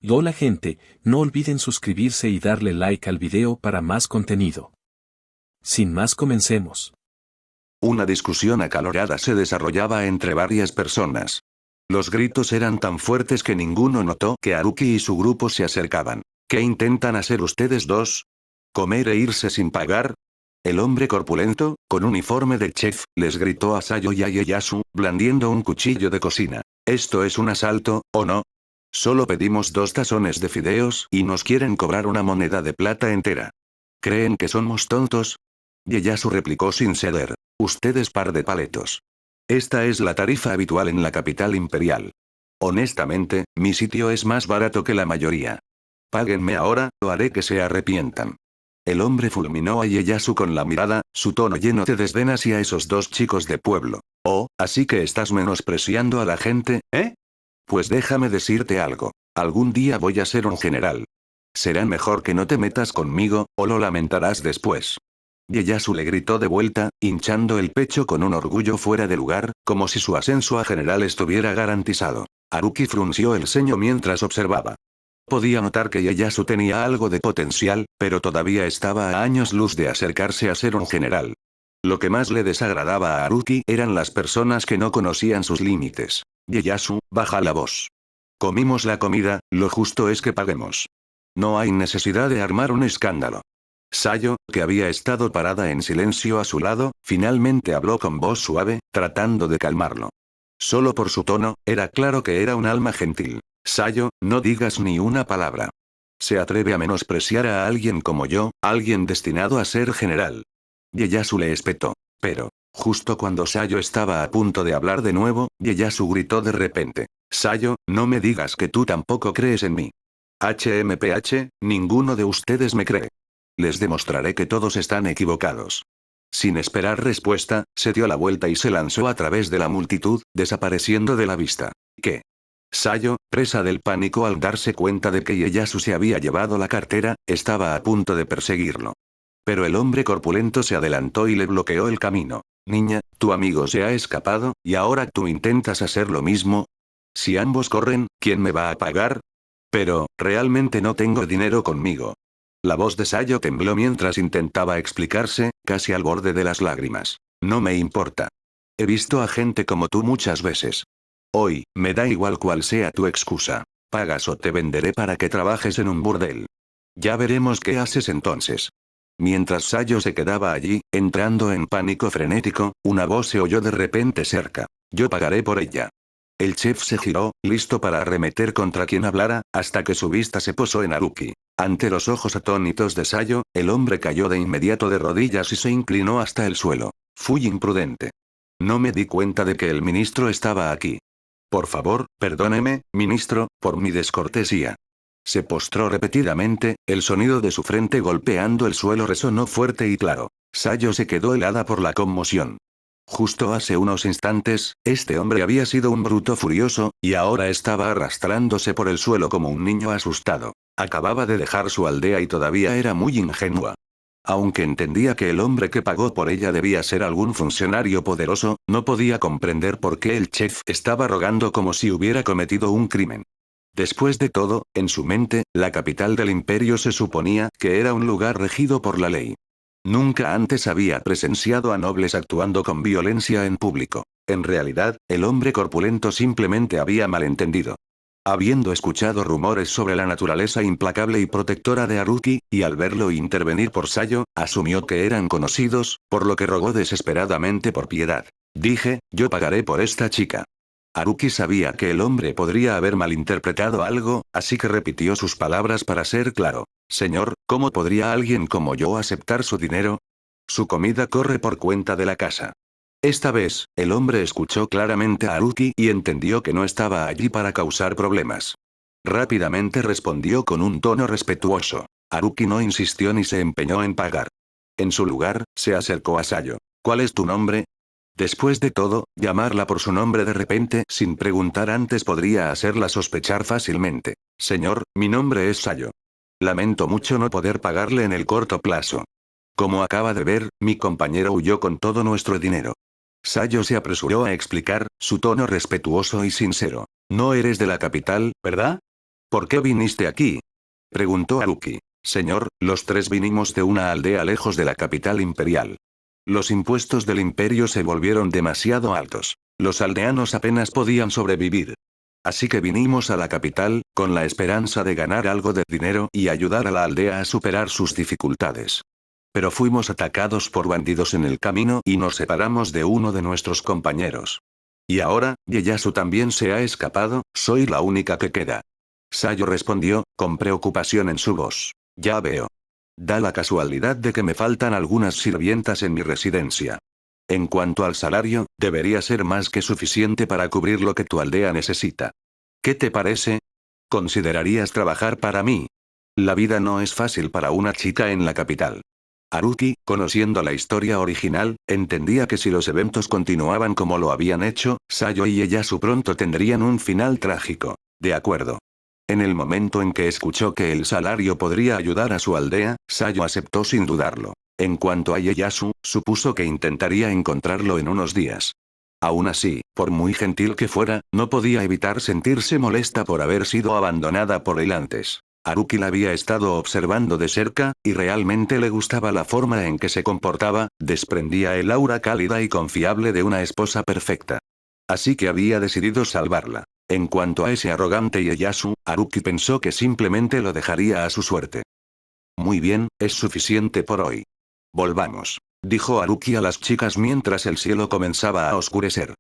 Hola gente, no olviden suscribirse y darle like al video para más contenido. Sin más, comencemos. Una discusión acalorada se desarrollaba entre varias personas. Los gritos eran tan fuertes que ninguno notó que Haruki y su grupo se acercaban. ¿Qué intentan hacer ustedes dos? ¿Comer e irse sin pagar? El hombre corpulento, con uniforme de chef, les gritó a Sayo y a Ieyasu, blandiendo un cuchillo de cocina. ¿Esto es un asalto, o no? Solo pedimos 2 tazones de fideos y nos quieren cobrar una moneda de plata entera. ¿Creen que somos tontos? Ieyasu replicó sin ceder. Ustedes par de paletos. Esta es la tarifa habitual en la capital imperial. Honestamente, mi sitio es más barato que la mayoría. Páguenme ahora, o haré que se arrepientan. El hombre fulminó a Ieyasu con la mirada, su tono lleno de desdén hacia esos 2 chicos de pueblo. Oh, así que estás menospreciando a la gente, ¿eh? Pues déjame decirte algo. Algún día voy a ser un general. Será mejor que no te metas conmigo, o lo lamentarás después. Ieyasu le gritó de vuelta, hinchando el pecho con un orgullo fuera de lugar, como si su ascenso a general estuviera garantizado. Haruki frunció el ceño mientras observaba. Podía notar que Ieyasu tenía algo de potencial, pero todavía estaba a años luz de acercarse a ser un general. Lo que más le desagradaba a Haruki eran las personas que no conocían sus límites. Ieyasu, baja la voz. Comimos la comida, lo justo es que paguemos. No hay necesidad de armar un escándalo. Sayo, que había estado parada en silencio a su lado, finalmente habló con voz suave, tratando de calmarlo. Solo por su tono, era claro que era un alma gentil. Sayo, no digas ni una palabra. Se atreve a menospreciar a alguien como yo, alguien destinado a ser general. Ieyasu le espetó. Pero, justo cuando Sayo estaba a punto de hablar de nuevo, Ieyasu gritó de repente. Sayo, no me digas que tú tampoco crees en mí. HMPH, ninguno de ustedes me cree. Les demostraré que todos están equivocados. Sin esperar respuesta, se dio la vuelta y se lanzó a través de la multitud, desapareciendo de la vista. ¿Qué? Sayo, presa del pánico al darse cuenta de que Ieyasu se había llevado la cartera, estaba a punto de perseguirlo. Pero el hombre corpulento se adelantó y le bloqueó el camino. Niña, tu amigo se ha escapado, y ahora tú intentas hacer lo mismo. Si ambos corren, ¿quién me va a pagar? Pero, realmente no tengo dinero conmigo. La voz de Sayo tembló mientras intentaba explicarse, casi al borde de las lágrimas. No me importa. He visto a gente como tú muchas veces. Hoy, me da igual cuál sea tu excusa. Pagas o te venderé para que trabajes en un burdel. Ya veremos qué haces entonces. Mientras Sayo se quedaba allí, entrando en pánico frenético, una voz se oyó de repente cerca. Yo pagaré por ella. El chef se giró, listo para arremeter contra quien hablara, hasta que su vista se posó en Haruki. Ante los ojos atónitos de Sayo, el hombre cayó de inmediato de rodillas y se inclinó hasta el suelo. Fui imprudente. No me di cuenta de que el ministro estaba aquí. Por favor, perdóneme, ministro, por mi descortesía. Se postró repetidamente, el sonido de su frente golpeando el suelo resonó fuerte y claro. Sayo se quedó helada por la conmoción. Justo hace unos instantes, este hombre había sido un bruto furioso, y ahora estaba arrastrándose por el suelo como un niño asustado. Acababa de dejar su aldea y todavía era muy ingenua. Aunque entendía que el hombre que pagó por ella debía ser algún funcionario poderoso, no podía comprender por qué el chef estaba rogando como si hubiera cometido un crimen. Después de todo, en su mente, la capital del imperio se suponía que era un lugar regido por la ley. Nunca antes había presenciado a nobles actuando con violencia en público. En realidad, el hombre corpulento simplemente había malentendido. Habiendo escuchado rumores sobre la naturaleza implacable y protectora de Haruki, y al verlo intervenir por Sayo, asumió que eran conocidos, por lo que rogó desesperadamente por piedad. Dije, yo pagaré por esta chica. Haruki sabía que el hombre podría haber malinterpretado algo, así que repitió sus palabras para ser claro. Señor, ¿cómo podría alguien como yo aceptar su dinero? Su comida corre por cuenta de la casa. Esta vez, el hombre escuchó claramente a Haruki y entendió que no estaba allí para causar problemas. Rápidamente respondió con un tono respetuoso. Haruki no insistió ni se empeñó en pagar. En su lugar, se acercó a Sayo. ¿Cuál es tu nombre? Después de todo, llamarla por su nombre de repente sin preguntar antes podría hacerla sospechar fácilmente. Señor, mi nombre es Sayo. Lamento mucho no poder pagarle en el corto plazo. Como acaba de ver, mi compañero huyó con todo nuestro dinero. Sayo se apresuró a explicar, su tono respetuoso y sincero. No eres de la capital, ¿verdad? ¿Por qué viniste aquí? Preguntó Haruki. Señor, los tres vinimos de una aldea lejos de la capital imperial. Los impuestos del imperio se volvieron demasiado altos. Los aldeanos apenas podían sobrevivir. Así que vinimos a la capital, con la esperanza de ganar algo de dinero y ayudar a la aldea a superar sus dificultades. Pero fuimos atacados por bandidos en el camino y nos separamos de uno de nuestros compañeros. Y ahora, Ieyasu también se ha escapado, soy la única que queda. Sayo respondió, con preocupación en su voz. Ya veo. Da la casualidad de que me faltan algunas sirvientas en mi residencia. En cuanto al salario, debería ser más que suficiente para cubrir lo que tu aldea necesita. ¿Qué te parece? ¿Considerarías trabajar para mí? La vida no es fácil para una chica en la capital. Haruki, conociendo la historia original, entendía que si los eventos continuaban como lo habían hecho, Sayo y Ieyasu pronto tendrían un final trágico. De acuerdo. En el momento en que escuchó que el salario podría ayudar a su aldea, Sayo aceptó sin dudarlo. En cuanto a Ieyasu, supuso que intentaría encontrarlo en unos días. Aún así, por muy gentil que fuera, no podía evitar sentirse molesta por haber sido abandonada por él antes. Haruki la había estado observando de cerca, y realmente le gustaba la forma en que se comportaba, desprendía el aura cálida y confiable de una esposa perfecta. Así que había decidido salvarla. En cuanto a ese arrogante Ieyasu, Haruki pensó que simplemente lo dejaría a su suerte. Muy bien, es suficiente por hoy. Volvamos, dijo Haruki a las chicas mientras el cielo comenzaba a oscurecer.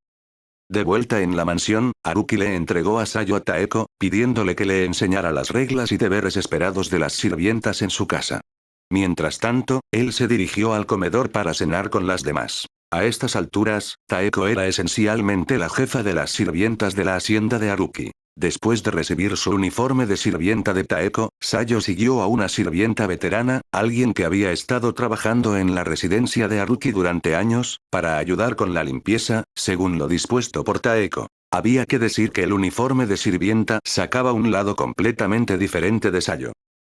De vuelta en la mansión, Haruki le entregó a Sayo a Taeko, pidiéndole que le enseñara las reglas y deberes esperados de las sirvientas en su casa. Mientras tanto, él se dirigió al comedor para cenar con las demás. A estas alturas, Taeko era esencialmente la jefa de las sirvientas de la hacienda de Haruki. Después de recibir su uniforme de sirvienta de Taeko, Sayo siguió a una sirvienta veterana, alguien que había estado trabajando en la residencia de Haruki durante años, para ayudar con la limpieza, según lo dispuesto por Taeko. Había que decir que el uniforme de sirvienta sacaba un lado completamente diferente de Sayo.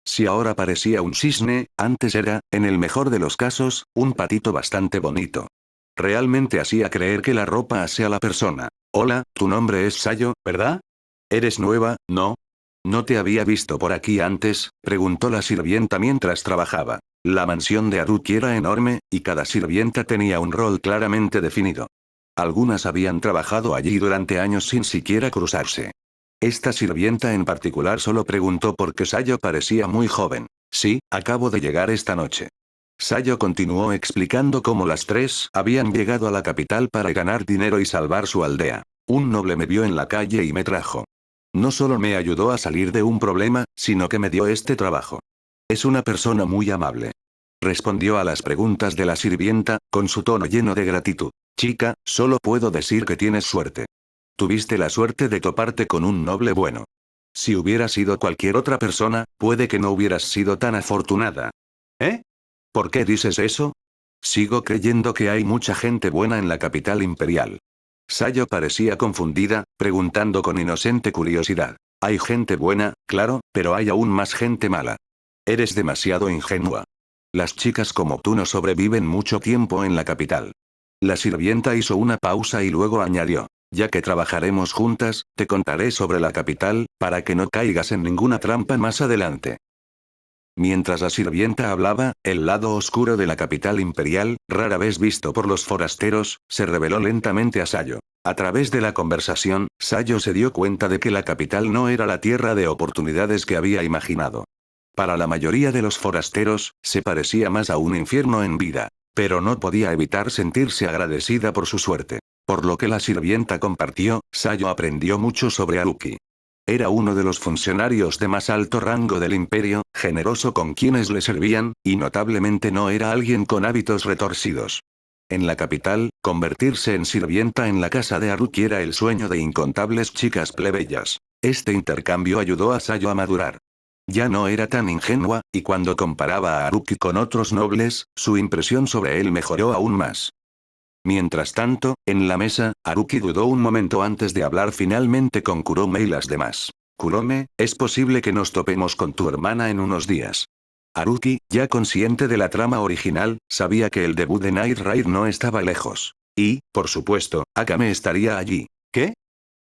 Si ahora parecía un cisne, antes era, en el mejor de los casos, un patito bastante bonito. Realmente hacía creer que la ropa hace a la persona. Hola, tu nombre es Sayo, ¿verdad? ¿Eres nueva, no? ¿No te había visto por aquí antes?, preguntó la sirvienta mientras trabajaba. La mansión de Haruki era enorme, y cada sirvienta tenía un rol claramente definido. Algunas habían trabajado allí durante años sin siquiera cruzarse. Esta sirvienta en particular solo preguntó por qué Sayo parecía muy joven. Sí, acabo de llegar esta noche. Sayo continuó explicando cómo las tres habían llegado a la capital para ganar dinero y salvar su aldea. Un noble me vio en la calle y me trajo. No solo me ayudó a salir de un problema, sino que me dio este trabajo. Es una persona muy amable. Respondió a las preguntas de la sirvienta, con su tono lleno de gratitud. Chica, solo puedo decir que tienes suerte. Tuviste la suerte de toparte con un noble bueno. Si hubiera sido cualquier otra persona, puede que no hubieras sido tan afortunada. ¿Eh? ¿Por qué dices eso? Sigo creyendo que hay mucha gente buena en la capital imperial. Sayo parecía confundida, preguntando con inocente curiosidad. Hay gente buena, claro, pero hay aún más gente mala. Eres demasiado ingenua. Las chicas como tú no sobreviven mucho tiempo en la capital. La sirvienta hizo una pausa y luego añadió. Ya que trabajaremos juntas, te contaré sobre la capital, para que no caigas en ninguna trampa más adelante. Mientras la sirvienta hablaba, el lado oscuro de la capital imperial, rara vez visto por los forasteros, se reveló lentamente a Sayo. A través de la conversación, Sayo se dio cuenta de que la capital no era la tierra de oportunidades que había imaginado. Para la mayoría de los forasteros, se parecía más a un infierno en vida. Pero no podía evitar sentirse agradecida por su suerte. Por lo que la sirvienta compartió, Sayo aprendió mucho sobre Haruki. Era uno de los funcionarios de más alto rango del imperio, generoso con quienes le servían, y notablemente no era alguien con hábitos retorcidos. En la capital, convertirse en sirvienta en la casa de Haruki era el sueño de incontables chicas plebeyas. Este intercambio ayudó a Sayo a madurar. Ya no era tan ingenua, y cuando comparaba a Haruki con otros nobles, su impresión sobre él mejoró aún más. Mientras tanto, en la mesa, Haruki dudó un momento antes de hablar finalmente con Kurome y las demás. Kurome, es posible que nos topemos con tu hermana en unos días. Haruki, ya consciente de la trama original, sabía que el debut de Night Raid no estaba lejos. Y, por supuesto, Akame estaría allí. ¿Qué?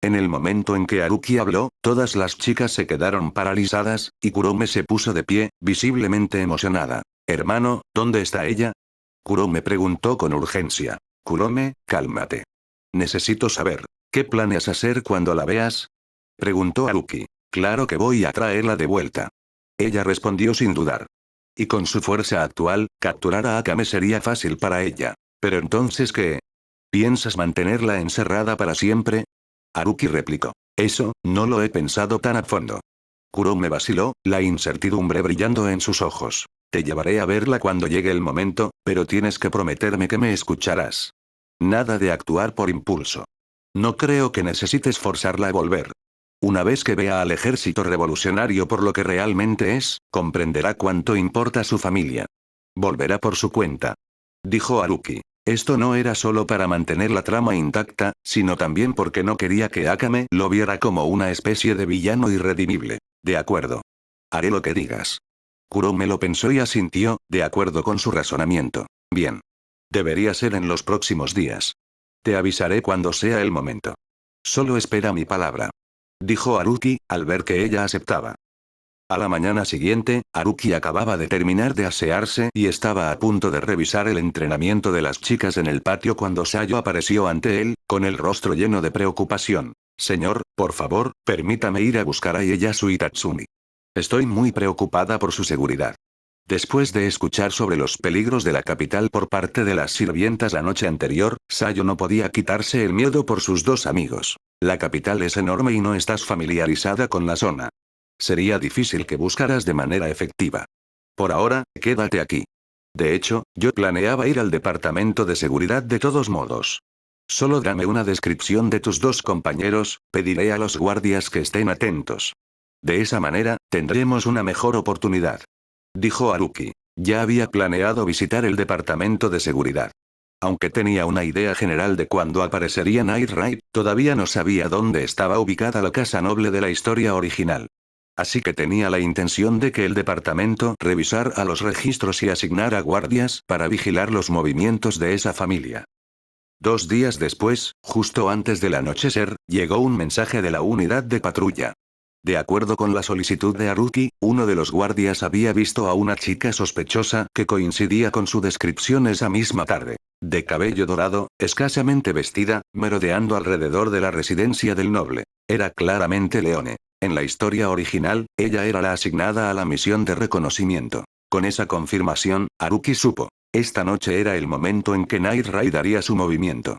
En el momento en que Haruki habló, todas las chicas se quedaron paralizadas, y Kurome se puso de pie, visiblemente emocionada. Hermano, ¿dónde está ella? Kurome preguntó con urgencia. Kurome, cálmate. Necesito saber, ¿qué planeas hacer cuando la veas? Preguntó Haruki. Claro que voy a traerla de vuelta. Ella respondió sin dudar. Y con su fuerza actual, capturar a Akame sería fácil para ella. Pero entonces, ¿qué? ¿Piensas mantenerla encerrada para siempre? Haruki replicó. Eso, no lo he pensado tan a fondo. Kurome vaciló, la incertidumbre brillando en sus ojos. Te llevaré a verla cuando llegue el momento, pero tienes que prometerme que me escucharás. Nada de actuar por impulso. No creo que necesites forzarla a volver. Una vez que vea al ejército revolucionario por lo que realmente es, comprenderá cuánto importa su familia. Volverá por su cuenta. Dijo Haruki. Esto no era solo para mantener la trama intacta, sino también porque no quería que Akame lo viera como una especie de villano irredimible. De acuerdo. Haré lo que digas. Kurome lo pensó y asintió, de acuerdo con su razonamiento. Bien. Debería ser en los próximos días. Te avisaré cuando sea el momento. Solo espera mi palabra. Dijo Haruki, al ver que ella aceptaba. A la mañana siguiente, Haruki acababa de terminar de asearse y estaba a punto de revisar el entrenamiento de las chicas en el patio cuando Sayo apareció ante él, con el rostro lleno de preocupación. Señor, por favor, permítame ir a buscar a Ieyasu y Tatsumi. Estoy muy preocupada por su seguridad. Después de escuchar sobre los peligros de la capital por parte de las sirvientas la noche anterior, Sayo no podía quitarse el miedo por sus dos amigos. La capital es enorme y no estás familiarizada con la zona. Sería difícil que buscaras de manera efectiva. Por ahora, quédate aquí. De hecho, yo planeaba ir al departamento de seguridad de todos modos. Solo dame una descripción de tus dos compañeros, pediré a los guardias que estén atentos. De esa manera, tendremos una mejor oportunidad. Dijo Haruki. Ya había planeado visitar el departamento de seguridad. Aunque tenía una idea general de cuándo aparecería Night Raid, todavía no sabía dónde estaba ubicada la casa noble de la historia original. Así que tenía la intención de que el departamento revisara los registros y asignara guardias para vigilar los movimientos de esa familia. 2 días después, justo antes del anochecer, llegó un mensaje de la unidad de patrulla. De acuerdo con la solicitud de Haruki, uno de los guardias había visto a una chica sospechosa que coincidía con su descripción esa misma tarde. De cabello dorado, escasamente vestida, merodeando alrededor de la residencia del noble. Era claramente Leone. En la historia original, ella era la asignada a la misión de reconocimiento. Con esa confirmación, Haruki supo. Esta noche era el momento en que Night Raid haría su movimiento.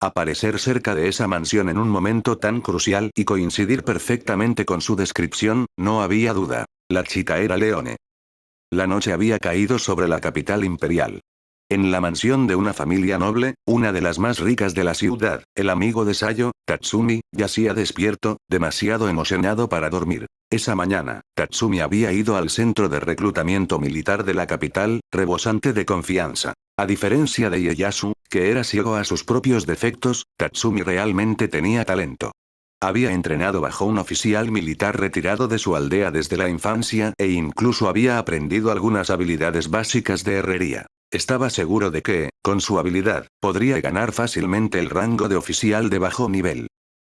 Aparecer cerca de esa mansión en un momento tan crucial y coincidir perfectamente con su descripción, no había duda. La chica era Leone. La noche había caído sobre la capital imperial. En la mansión de una familia noble, una de las más ricas de la ciudad, el amigo de Sayo, Tatsumi, yacía despierto, demasiado emocionado para dormir. Esa mañana, Tatsumi había ido al centro de reclutamiento militar de la capital, rebosante de confianza. A diferencia de Ieyasu, que era ciego a sus propios defectos, Tatsumi realmente tenía talento. Había entrenado bajo un oficial militar retirado de su aldea desde la infancia e incluso había aprendido algunas habilidades básicas de herrería. Estaba seguro de que, con su habilidad, podría ganar fácilmente el rango de oficial de bajo nivel.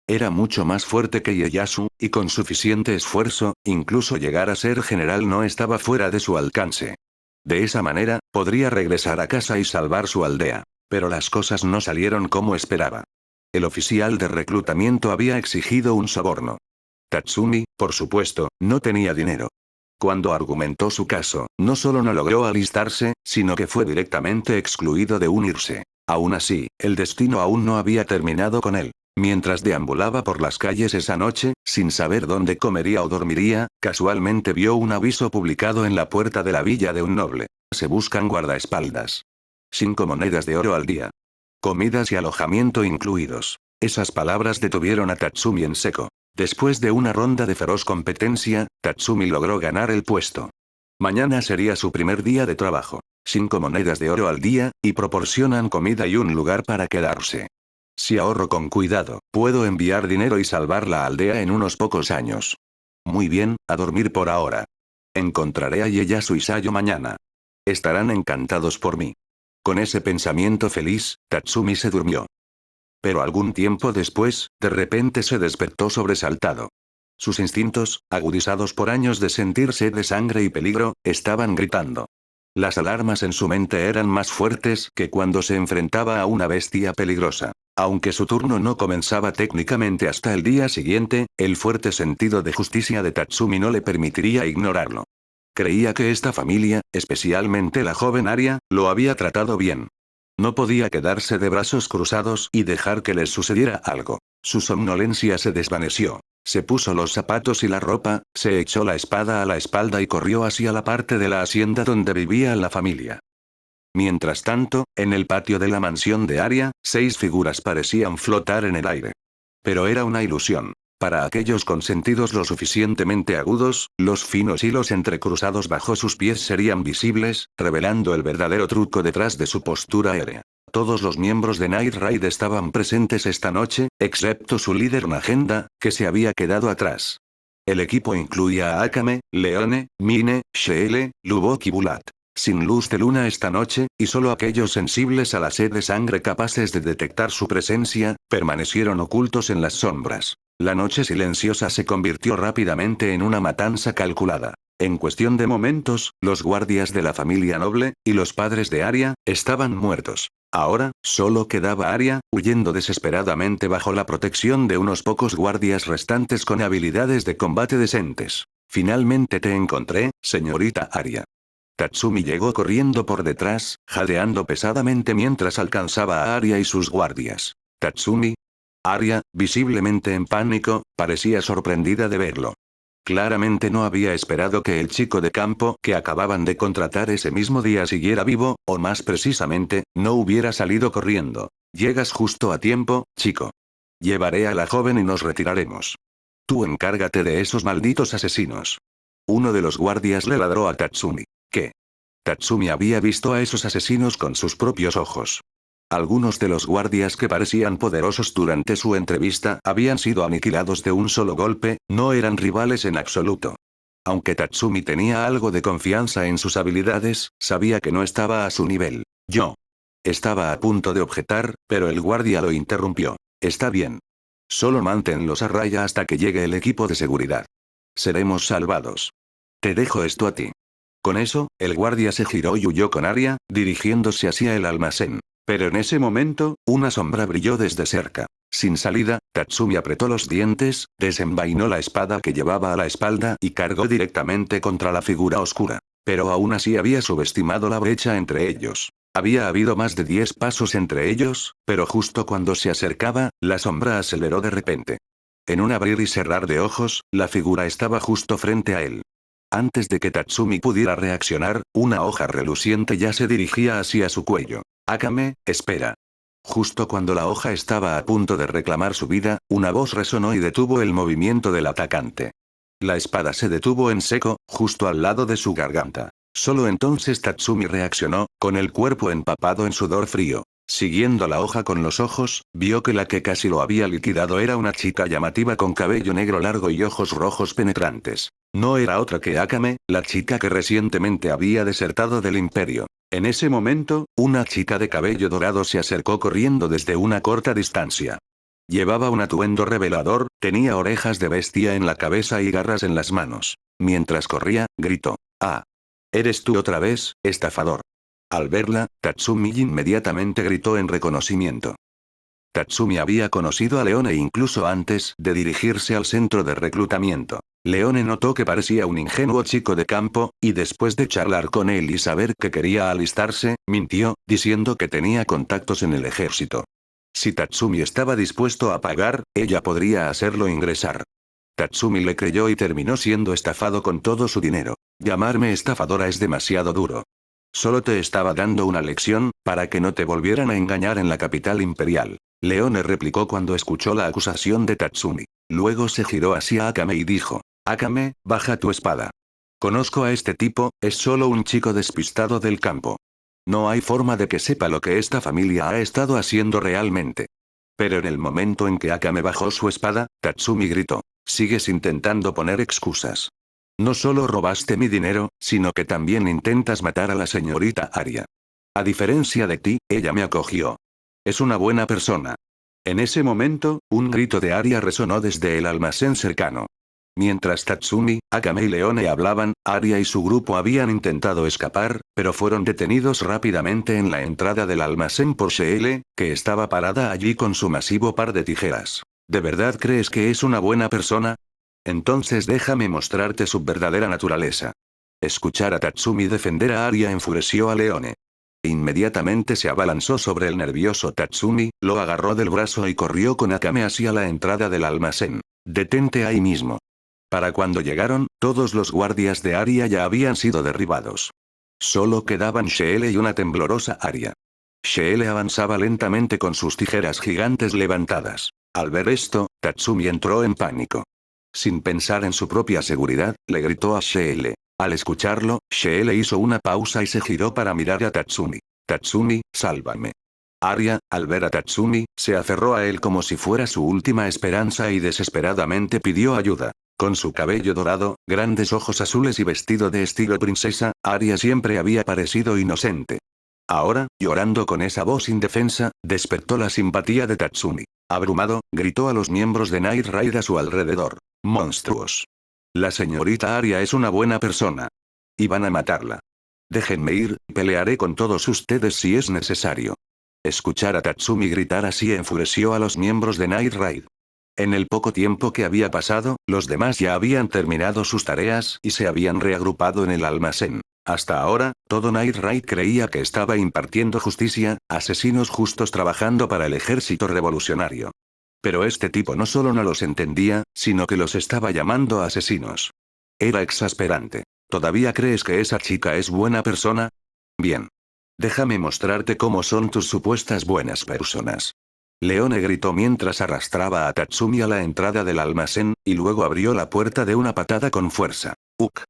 Era mucho más fuerte que Ieyasu, y con suficiente esfuerzo, incluso llegar a ser general no estaba fuera de su alcance. De esa manera, podría regresar a casa y salvar su aldea. Pero las cosas no salieron como esperaba. El oficial de reclutamiento había exigido un soborno. Tatsumi, por supuesto, no tenía dinero. Cuando argumentó su caso, no solo no logró alistarse, sino que fue directamente excluido de unirse. Aún así, el destino aún no había terminado con él. Mientras deambulaba por las calles esa noche, sin saber dónde comería o dormiría, casualmente vio un aviso publicado en la puerta de la villa de un noble. Se buscan guardaespaldas. 5 monedas de oro al día. Comidas y alojamiento incluidos. Esas palabras detuvieron a Tatsumi en seco. Después de una ronda de feroz competencia, Tatsumi logró ganar el puesto. Mañana sería su primer día de trabajo. 5 monedas de oro al día, y proporcionan comida y un lugar para quedarse. Si ahorro con cuidado, puedo enviar dinero y salvar la aldea en unos pocos años. Muy bien, a dormir por ahora. Encontraré a Ieyasu y Sayo mañana. Estarán encantados por mí. Con ese pensamiento feliz, Tatsumi se durmió. Pero algún tiempo después, de repente se despertó sobresaltado. Sus instintos, agudizados por años de sentir sed de sangre y peligro, estaban gritando. Las alarmas en su mente eran más fuertes que cuando se enfrentaba a una bestia peligrosa. Aunque su turno no comenzaba técnicamente hasta el día siguiente, el fuerte sentido de justicia de Tatsumi no le permitiría ignorarlo. Creía que esta familia, especialmente la joven Aria, lo había tratado bien. No podía quedarse de brazos cruzados y dejar que les sucediera algo. Su somnolencia se desvaneció. Se puso los zapatos y la ropa, se echó la espada a la espalda y corrió hacia la parte de la hacienda donde vivía la familia. Mientras tanto, en el patio de la mansión de Aria, 6 figuras parecían flotar en el aire. Pero era una ilusión. Para aquellos con sentidos lo suficientemente agudos, los finos hilos entrecruzados bajo sus pies serían visibles, revelando el verdadero truco detrás de su postura aérea. Todos los miembros de Night Raid estaban presentes esta noche, excepto su líder Magenda, que se había quedado atrás. El equipo incluía a Akame, Leone, Mine, Sheele, Lubok y Bulat. Sin luz de luna esta noche, y solo aquellos sensibles a la sed de sangre capaces de detectar su presencia, permanecieron ocultos en las sombras. La noche silenciosa se convirtió rápidamente en una matanza calculada. En cuestión de momentos, los guardias de la familia noble, y los padres de Aria, estaban muertos. Ahora, solo quedaba Aria, huyendo desesperadamente bajo la protección de unos pocos guardias restantes con habilidades de combate decentes. Finalmente te encontré, señorita Aria. Tatsumi llegó corriendo por detrás, jadeando pesadamente mientras alcanzaba a Aria y sus guardias. Tatsumi. Aria, visiblemente en pánico, parecía sorprendida de verlo. Claramente no había esperado que el chico de campo que acababan de contratar ese mismo día siguiera vivo, o más precisamente, no hubiera salido corriendo. Llegas justo a tiempo, chico. Llevaré a la joven y nos retiraremos. Tú encárgate de esos malditos asesinos. Uno de los guardias le ladró a Tatsumi. ¿Qué? Tatsumi había visto a esos asesinos con sus propios ojos. Algunos de los guardias que parecían poderosos durante su entrevista habían sido aniquilados de un solo golpe, no eran rivales en absoluto. Aunque Tatsumi tenía algo de confianza en sus habilidades, sabía que no estaba a su nivel. Yo. Estaba a punto de objetar, pero el guardia lo interrumpió. Está bien. Solo manténlos a raya hasta que llegue el equipo de seguridad. Seremos salvados. Te dejo esto a ti. Con eso, el guardia se giró y huyó con Aria, dirigiéndose hacia el almacén. Pero en ese momento, una sombra brilló desde cerca. Sin salida, Tatsumi apretó los dientes, desenvainó la espada que llevaba a la espalda y cargó directamente contra la figura oscura. Pero aún así había subestimado la brecha entre ellos. Había habido más de 10 pasos entre ellos, pero justo cuando se acercaba, la sombra aceleró de repente. En un abrir y cerrar de ojos, la figura estaba justo frente a él. Antes de que Tatsumi pudiera reaccionar, una hoja reluciente ya se dirigía hacia su cuello. Akame, espera. Justo cuando la hoja estaba a punto de reclamar su vida, una voz resonó y detuvo el movimiento del atacante. La espada se detuvo en seco, justo al lado de su garganta. Solo entonces Tatsumi reaccionó, con el cuerpo empapado en sudor frío. Siguiendo la hoja con los ojos, vio que la que casi lo había liquidado era una chica llamativa con cabello negro largo y ojos rojos penetrantes. No era otra que Akame, la chica que recientemente había desertado del imperio. En ese momento, una chica de cabello dorado se acercó corriendo desde una corta distancia. Llevaba un atuendo revelador, tenía orejas de bestia en la cabeza y garras en las manos. Mientras corría, gritó. «Ah. ¿Eres tú otra vez, estafador?» Al verla, Tatsumi inmediatamente gritó en reconocimiento. Tatsumi había conocido a Leone incluso antes de dirigirse al centro de reclutamiento. Leone notó que parecía un ingenuo chico de campo, y después de charlar con él y saber que quería alistarse, mintió, diciendo que tenía contactos en el ejército. Si Tatsumi estaba dispuesto a pagar, ella podría hacerlo ingresar. Tatsumi le creyó y terminó siendo estafado con todo su dinero. Llamarme estafadora es demasiado duro. Solo te estaba dando una lección, para que no te volvieran a engañar en la capital imperial. Leone replicó cuando escuchó la acusación de Tatsumi. Luego se giró hacia Akame y dijo. Akame, baja tu espada. Conozco a este tipo, es solo un chico despistado del campo. No hay forma de que sepa lo que esta familia ha estado haciendo realmente. Pero en el momento en que Akame bajó su espada, Tatsumi gritó. Sigues intentando poner excusas. No solo robaste mi dinero, sino que también intentas matar a la señorita Aria. A diferencia de ti, ella me acogió. Es una buena persona. En ese momento, un grito de Arya resonó desde el almacén cercano. Mientras Tatsumi, Akame y Leone hablaban, Arya y su grupo habían intentado escapar, pero fueron detenidos rápidamente en la entrada del almacén por Sheele, que estaba parada allí con su masivo par de tijeras. ¿De verdad crees que es una buena persona? Entonces déjame mostrarte su verdadera naturaleza. Escuchar a Tatsumi defender a Arya enfureció a Leone. Inmediatamente se abalanzó sobre el nervioso Tatsumi, lo agarró del brazo y corrió con Akame hacia la entrada del almacén. Detente ahí mismo. Para cuando llegaron, todos los guardias de Arya ya habían sido derribados. Solo quedaban Sheele y una temblorosa Arya. Sheele avanzaba lentamente con sus tijeras gigantes levantadas. Al ver esto, Tatsumi entró en pánico. Sin pensar en su propia seguridad, le gritó a Sheele. Al escucharlo, Sheele hizo una pausa y se giró para mirar a Tatsumi. Tatsumi, sálvame. Arya, al ver a Tatsumi, se aferró a él como si fuera su última esperanza y desesperadamente pidió ayuda. Con su cabello dorado, grandes ojos azules y vestido de estilo princesa, Arya siempre había parecido inocente. Ahora, llorando con esa voz indefensa, despertó la simpatía de Tatsumi. Abrumado, gritó a los miembros de Night Raid a su alrededor. Monstruos. La señorita Arya es una buena persona. Y van a matarla. Déjenme ir, pelearé con todos ustedes si es necesario. Escuchar a Tatsumi gritar así enfureció a los miembros de Night Raid. En el poco tiempo que había pasado, los demás ya habían terminado sus tareas y se habían reagrupado en el almacén. Hasta ahora, todo Night Raid creía que estaba impartiendo justicia, asesinos justos trabajando para el ejército revolucionario. Pero este tipo no solo no los entendía, sino que los estaba llamando asesinos. Era exasperante. ¿Todavía crees que esa chica es buena persona? Bien. Déjame mostrarte cómo son tus supuestas buenas personas. Leone gritó mientras arrastraba a Tatsumi a la entrada del almacén, y luego abrió la puerta de una patada con fuerza. ¡Uk!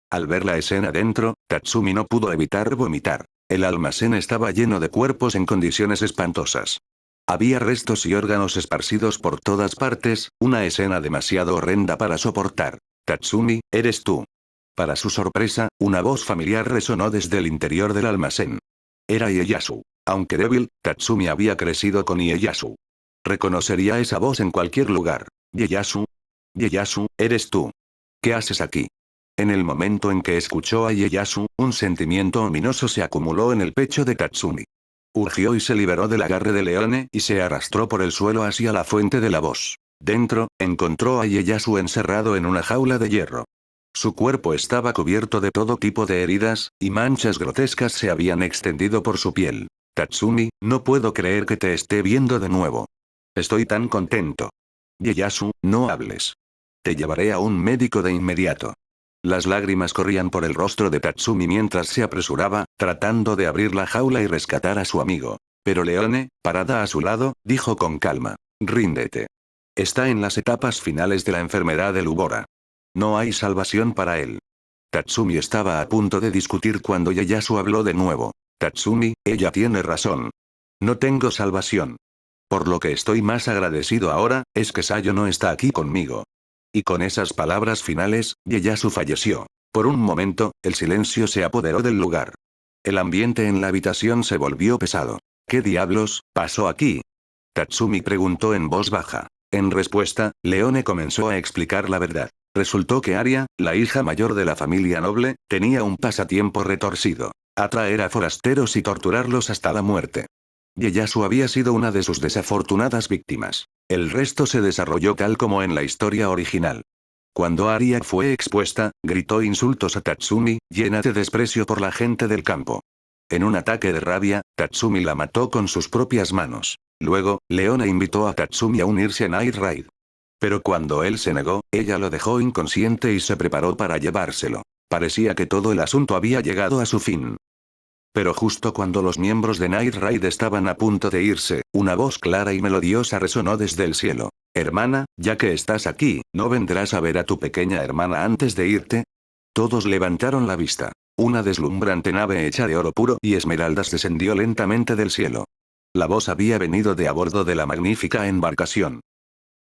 Al ver la escena dentro, Tatsumi no pudo evitar vomitar. El almacén estaba lleno de cuerpos en condiciones espantosas. Había restos y órganos esparcidos por todas partes, una escena demasiado horrenda para soportar. Tatsumi, ¿eres tú? Para su sorpresa, una voz familiar resonó desde el interior del almacén. Era Ieyasu. Aunque débil, Tatsumi había crecido con Ieyasu. Reconocería esa voz en cualquier lugar. Ieyasu. Ieyasu, ¿eres tú? ¿Qué haces aquí? En el momento en que escuchó a Ieyasu, un sentimiento ominoso se acumuló en el pecho de Tatsumi. Urgió y se liberó del agarre de Leone y se arrastró por el suelo hacia la fuente de la voz. Dentro, encontró a Ieyasu encerrado en una jaula de hierro. Su cuerpo estaba cubierto de todo tipo de heridas, y manchas grotescas se habían extendido por su piel. Tatsumi, no puedo creer que te esté viendo de nuevo. Estoy tan contento. Ieyasu, no hables. Te llevaré a un médico de inmediato. Las lágrimas corrían por el rostro de Tatsumi mientras se apresuraba, tratando de abrir la jaula y rescatar a su amigo. Pero Leone, parada a su lado, dijo con calma. Ríndete. Está en las etapas finales de la enfermedad del Ubora. No hay salvación para él. Tatsumi estaba a punto de discutir cuando Ieyasu habló de nuevo. Tatsumi, ella tiene razón. No tengo salvación. Por lo que estoy más agradecido ahora, es que Sayo no está aquí conmigo. Y con esas palabras finales, Ieyasu falleció. Por un momento, el silencio se apoderó del lugar. El ambiente en la habitación se volvió pesado. ¿Qué diablos pasó aquí? Tatsumi preguntó en voz baja. En respuesta, Leone comenzó a explicar la verdad. Resultó que Arya, la hija mayor de la familia noble, tenía un pasatiempo retorcido. Atraer a forasteros y torturarlos hasta la muerte. Ieyasu había sido una de sus desafortunadas víctimas. El resto se desarrolló tal como en la historia original. Cuando Arya fue expuesta, gritó insultos a Tatsumi, llena de desprecio por la gente del campo. En un ataque de rabia, Tatsumi la mató con sus propias manos. Luego, Leone invitó a Tatsumi a unirse a Night Raid. Pero cuando él se negó, ella lo dejó inconsciente y se preparó para llevárselo. Parecía que todo el asunto había llegado a su fin. Pero justo cuando los miembros de Night Raid estaban a punto de irse, una voz clara y melodiosa resonó desde el cielo. Hermana, ya que estás aquí, ¿no vendrás a ver a tu pequeña hermana antes de irte? Todos levantaron la vista. Una deslumbrante nave hecha de oro puro y esmeraldas descendió lentamente del cielo. La voz había venido de a bordo de la magnífica embarcación.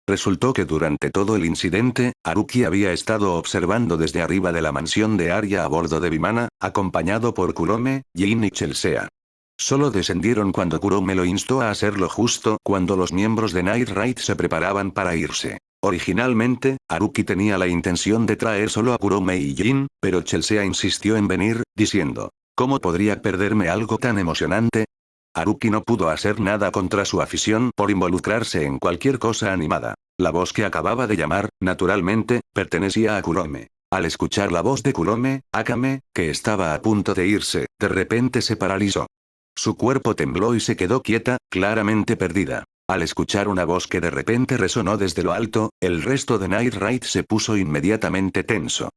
Resultó que durante todo el incidente, Haruki había estado observando desde arriba de la mansión de Arya a bordo de Vimana, acompañado por Kurome, Jin y Chelsea. Solo descendieron cuando Kurome lo instó a hacerlo justo cuando los miembros de Night Raid se preparaban para irse. Originalmente, Haruki tenía la intención de traer solo a Kurome y Jin, pero Chelsea insistió en venir, diciendo, ¿cómo podría perderme algo tan emocionante? Haruki no pudo hacer nada contra su afición por involucrarse en cualquier cosa animada. La voz que acababa de llamar, naturalmente, pertenecía a Kurome. Al escuchar la voz de Kurome, Akame, que estaba a punto de irse, de repente se paralizó. Su cuerpo tembló y se quedó quieta, claramente perdida. Al escuchar una voz que de repente resonó desde lo alto, el resto de Night Raid se puso inmediatamente tenso.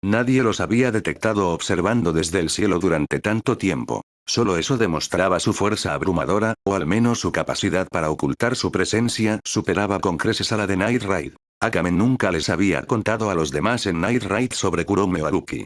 Nadie los había detectado observando desde el cielo durante tanto tiempo. Solo eso demostraba su fuerza abrumadora, o al menos su capacidad para ocultar su presencia superaba con creces a la de Night Raid. Akame nunca les había contado a los demás en Night Raid sobre Kurome o Haruki.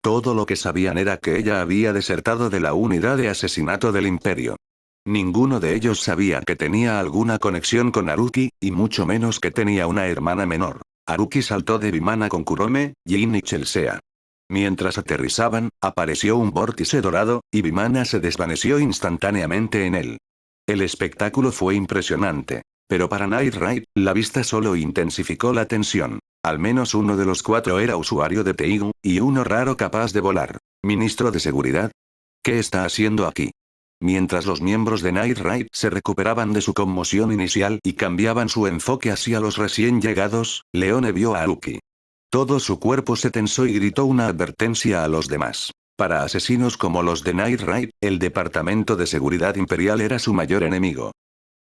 Todo lo que sabían era que ella había desertado de la unidad de asesinato del Imperio. Ninguno de ellos sabía que tenía alguna conexión con Haruki, y mucho menos que tenía una hermana menor. Haruki saltó de Vimana con Kurome, Jin y Chelsea. Mientras aterrizaban, apareció un vórtice dorado, y Vimana se desvaneció instantáneamente en él. El espectáculo fue impresionante. Pero para Night Raid, la vista solo intensificó la tensión. Al menos uno de los 4 era usuario de Teigu, y uno raro capaz de volar. ¿Ministro de Seguridad? ¿Qué está haciendo aquí? Mientras los miembros de Night Raid se recuperaban de su conmoción inicial y cambiaban su enfoque hacia los recién llegados, Leone vio a Haruki. Todo su cuerpo se tensó y gritó una advertencia a los demás. Para asesinos como los de Night Raid, el Departamento de Seguridad Imperial era su mayor enemigo.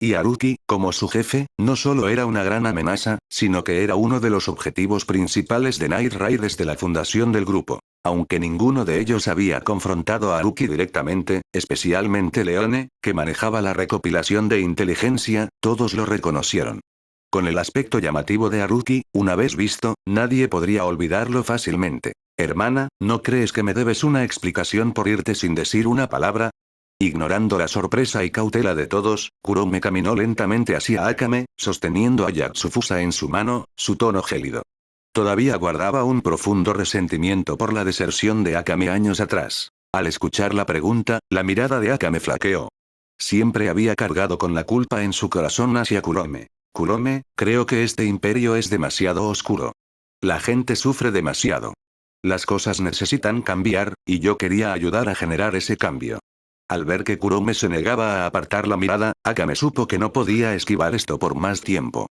Y Haruki, como su jefe, no solo era una gran amenaza, sino que era uno de los objetivos principales de Night Raid desde la fundación del grupo. Aunque ninguno de ellos había confrontado a Haruki directamente, especialmente Leone, que manejaba la recopilación de inteligencia, todos lo reconocieron. Con el aspecto llamativo de Haruki, una vez visto, nadie podría olvidarlo fácilmente. Hermana, ¿no crees que me debes una explicación por irte sin decir una palabra? Ignorando la sorpresa y cautela de todos, Kurome caminó lentamente hacia Akame, sosteniendo a Yatsufusa en su mano, su tono gélido. Todavía guardaba un profundo resentimiento por la deserción de Akame años atrás. Al escuchar la pregunta, la mirada de Akame flaqueó. Siempre había cargado con la culpa en su corazón hacia Kurome. Kurome, creo que este imperio es demasiado oscuro. La gente sufre demasiado. Las cosas necesitan cambiar, y yo quería ayudar a generar ese cambio. Al ver que Kurome se negaba a apartar la mirada, Akame supo que no podía esquivar esto por más tiempo.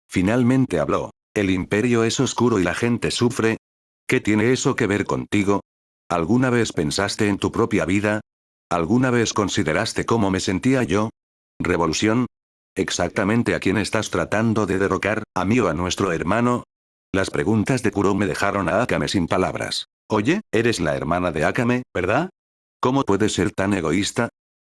Finalmente habló. ¿El imperio es oscuro y la gente sufre? ¿Qué tiene eso que ver contigo? ¿Alguna vez pensaste en tu propia vida? ¿Alguna vez consideraste cómo me sentía yo? ¿Revolución? ¿Exactamente a quién estás tratando de derrocar, a mí o a nuestro hermano? Las preguntas de Kurome dejaron a Akame sin palabras. Oye, eres la hermana de Akame, ¿verdad? ¿Cómo puedes ser tan egoísta?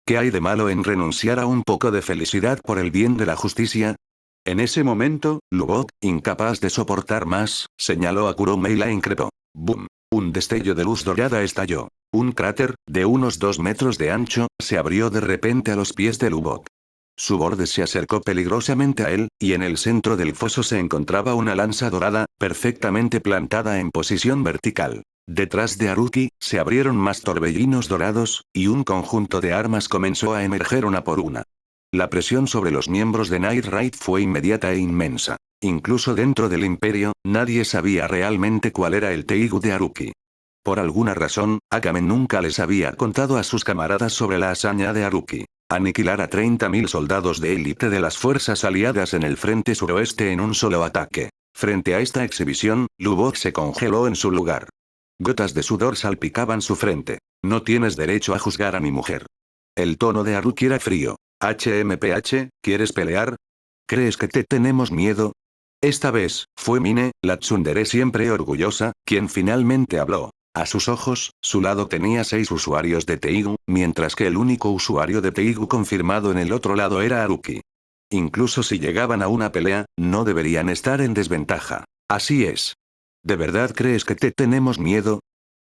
¿Qué hay de malo en renunciar a un poco de felicidad por el bien de la justicia? En ese momento, Lubok, incapaz de soportar más, señaló a Kurome y la increpó. ¡Bum! Un destello de luz dorada estalló. Un cráter, de unos 2 metros de ancho, se abrió de repente a los pies de Lubok. Su borde se acercó peligrosamente a él, y en el centro del foso se encontraba una lanza dorada, perfectamente plantada en posición vertical. Detrás de Haruki, se abrieron más torbellinos dorados, y un conjunto de armas comenzó a emerger una por una. La presión sobre los miembros de Night Raid fue inmediata e inmensa. Incluso dentro del Imperio, nadie sabía realmente cuál era el Teigu de Haruki. Por alguna razón, Akame nunca les había contado a sus camaradas sobre la hazaña de Haruki. Aniquilar a 30.000 soldados de élite de las fuerzas aliadas en el frente suroeste en un solo ataque. Frente a esta exhibición, Lubok se congeló en su lugar. Gotas de sudor salpicaban su frente. No tienes derecho a juzgar a mi mujer. El tono de Haruki era frío. HMPH, ¿quieres pelear? ¿Crees que te tenemos miedo? Esta vez, fue Mine, la tsundere siempre orgullosa, quien finalmente habló. A sus ojos, su lado tenía 6 usuarios de Teigu, mientras que el único usuario de Teigu confirmado en el otro lado era Haruki. Incluso si llegaban a una pelea, no deberían estar en desventaja. Así es. ¿De verdad crees que te tenemos miedo?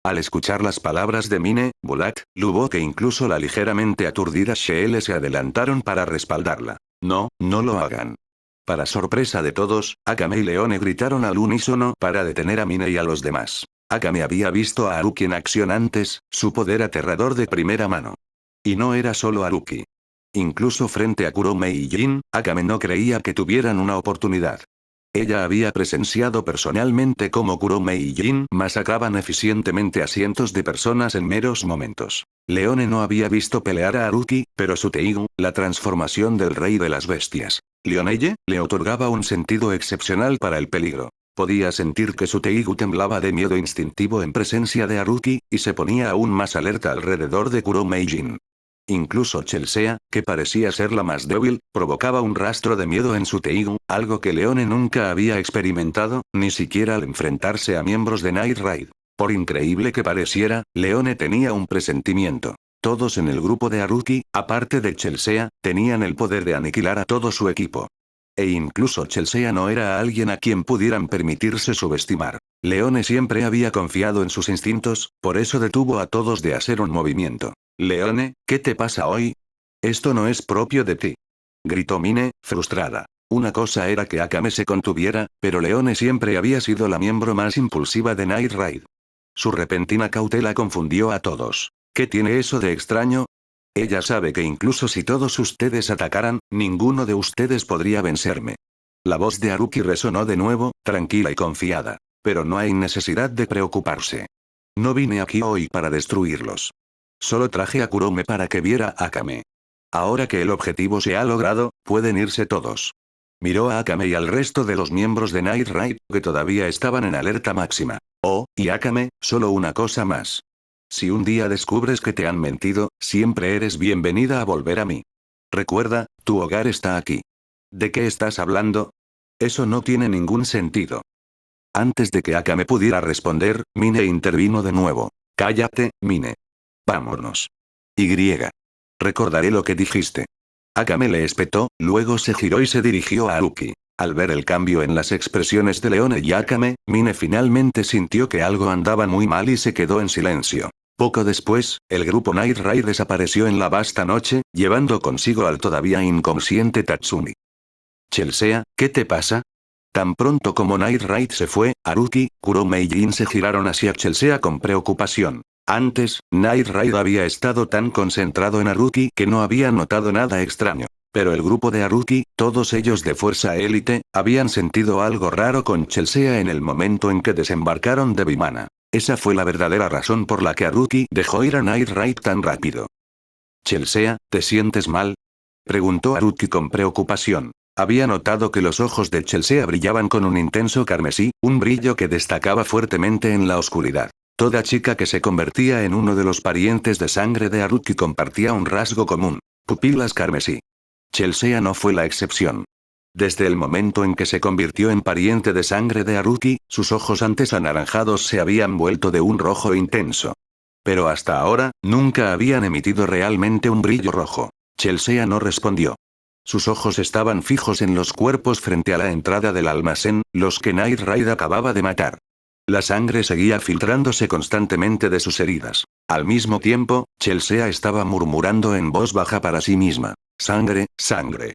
Al escuchar las palabras de Mine, Bulat, Lubok e incluso la ligeramente aturdida Sheele se adelantaron para respaldarla. No, no lo hagan. Para sorpresa de todos, Akame y Leone gritaron al unísono para detener a Mine y a los demás. Akame había visto a Haruki en acción antes, su poder aterrador de primera mano. Y no era solo Haruki. Incluso frente a Kurome y Jin, Akame no creía que tuvieran una oportunidad. Ella había presenciado personalmente cómo Kurome y Jin masacraban eficientemente a cientos de personas en meros momentos. Leone no había visto pelear a Haruki, pero su Teigu, la transformación del rey de las bestias, Leonelle, le otorgaba un sentido excepcional para el peligro. Podía sentir que su Teigu temblaba de miedo instintivo en presencia de Haruki, y se ponía aún más alerta alrededor de Kurome y Jin. Incluso Chelsea, que parecía ser la más débil, provocaba un rastro de miedo en su Teigu, algo que Leone nunca había experimentado, ni siquiera al enfrentarse a miembros de Night Raid. Por increíble que pareciera, Leone tenía un presentimiento. Todos en el grupo de Haruki, aparte de Chelsea, tenían el poder de aniquilar a todo su equipo. E incluso Chelsea no era alguien a quien pudieran permitirse subestimar. Leone siempre había confiado en sus instintos, por eso detuvo a todos de hacer un movimiento. «Leone, ¿qué te pasa hoy? Esto no es propio de ti», gritó Mine, frustrada. Una cosa era que Akame se contuviera, pero Leone siempre había sido la miembro más impulsiva de Night Raid. Su repentina cautela confundió a todos. ¿Qué tiene eso de extraño? Ella sabe que incluso si todos ustedes atacaran, ninguno de ustedes podría vencerme. La voz de Haruki resonó de nuevo, tranquila y confiada. Pero no hay necesidad de preocuparse. No vine aquí hoy para destruirlos. Solo traje a Kurome para que viera a Akame. Ahora que el objetivo se ha logrado, pueden irse todos. Miró a Akame y al resto de los miembros de Night Raid, que todavía estaban en alerta máxima. Oh, y Akame, solo una cosa más. Si un día descubres que te han mentido, siempre eres bienvenida a volver a mí. Recuerda, tu hogar está aquí. ¿De qué estás hablando? Eso no tiene ningún sentido. Antes de que Akame pudiera responder, Mine intervino de nuevo. Cállate, Mine. Vámonos. Recordaré lo que dijiste. Akame le espetó, luego se giró y se dirigió a Haruki. Al ver el cambio en las expresiones de Leone y Akame, Mine finalmente sintió que algo andaba muy mal y se quedó en silencio. Poco después, el grupo Night Raid desapareció en la vasta noche, llevando consigo al todavía inconsciente Tatsumi. Chelsea, ¿qué te pasa? Tan pronto como Night Raid se fue, Haruki, Kurome y Jin se giraron hacia Chelsea con preocupación. Antes, Night Raid había estado tan concentrado en Haruki que no había notado nada extraño. Pero el grupo de Haruki, todos ellos de fuerza élite, habían sentido algo raro con Chelsea en el momento en que desembarcaron de Vimana. Esa fue la verdadera razón por la que Haruki dejó ir a Night Raid tan rápido. «Chelsea, ¿te sientes mal?», preguntó Haruki con preocupación. Había notado que los ojos de Chelsea brillaban con un intenso carmesí, un brillo que destacaba fuertemente en la oscuridad. Toda chica que se convertía en uno de los parientes de sangre de Haruki compartía un rasgo común: pupilas carmesí. Chelsea no fue la excepción. Desde el momento en que se convirtió en pariente de sangre de Haruki, sus ojos antes anaranjados se habían vuelto de un rojo intenso. Pero hasta ahora, nunca habían emitido realmente un brillo rojo. Chelsea no respondió. Sus ojos estaban fijos en los cuerpos frente a la entrada del almacén, los que Night Raid acababa de matar. La sangre seguía filtrándose constantemente de sus heridas. Al mismo tiempo, Chelsea estaba murmurando en voz baja para sí misma: «Sangre, sangre».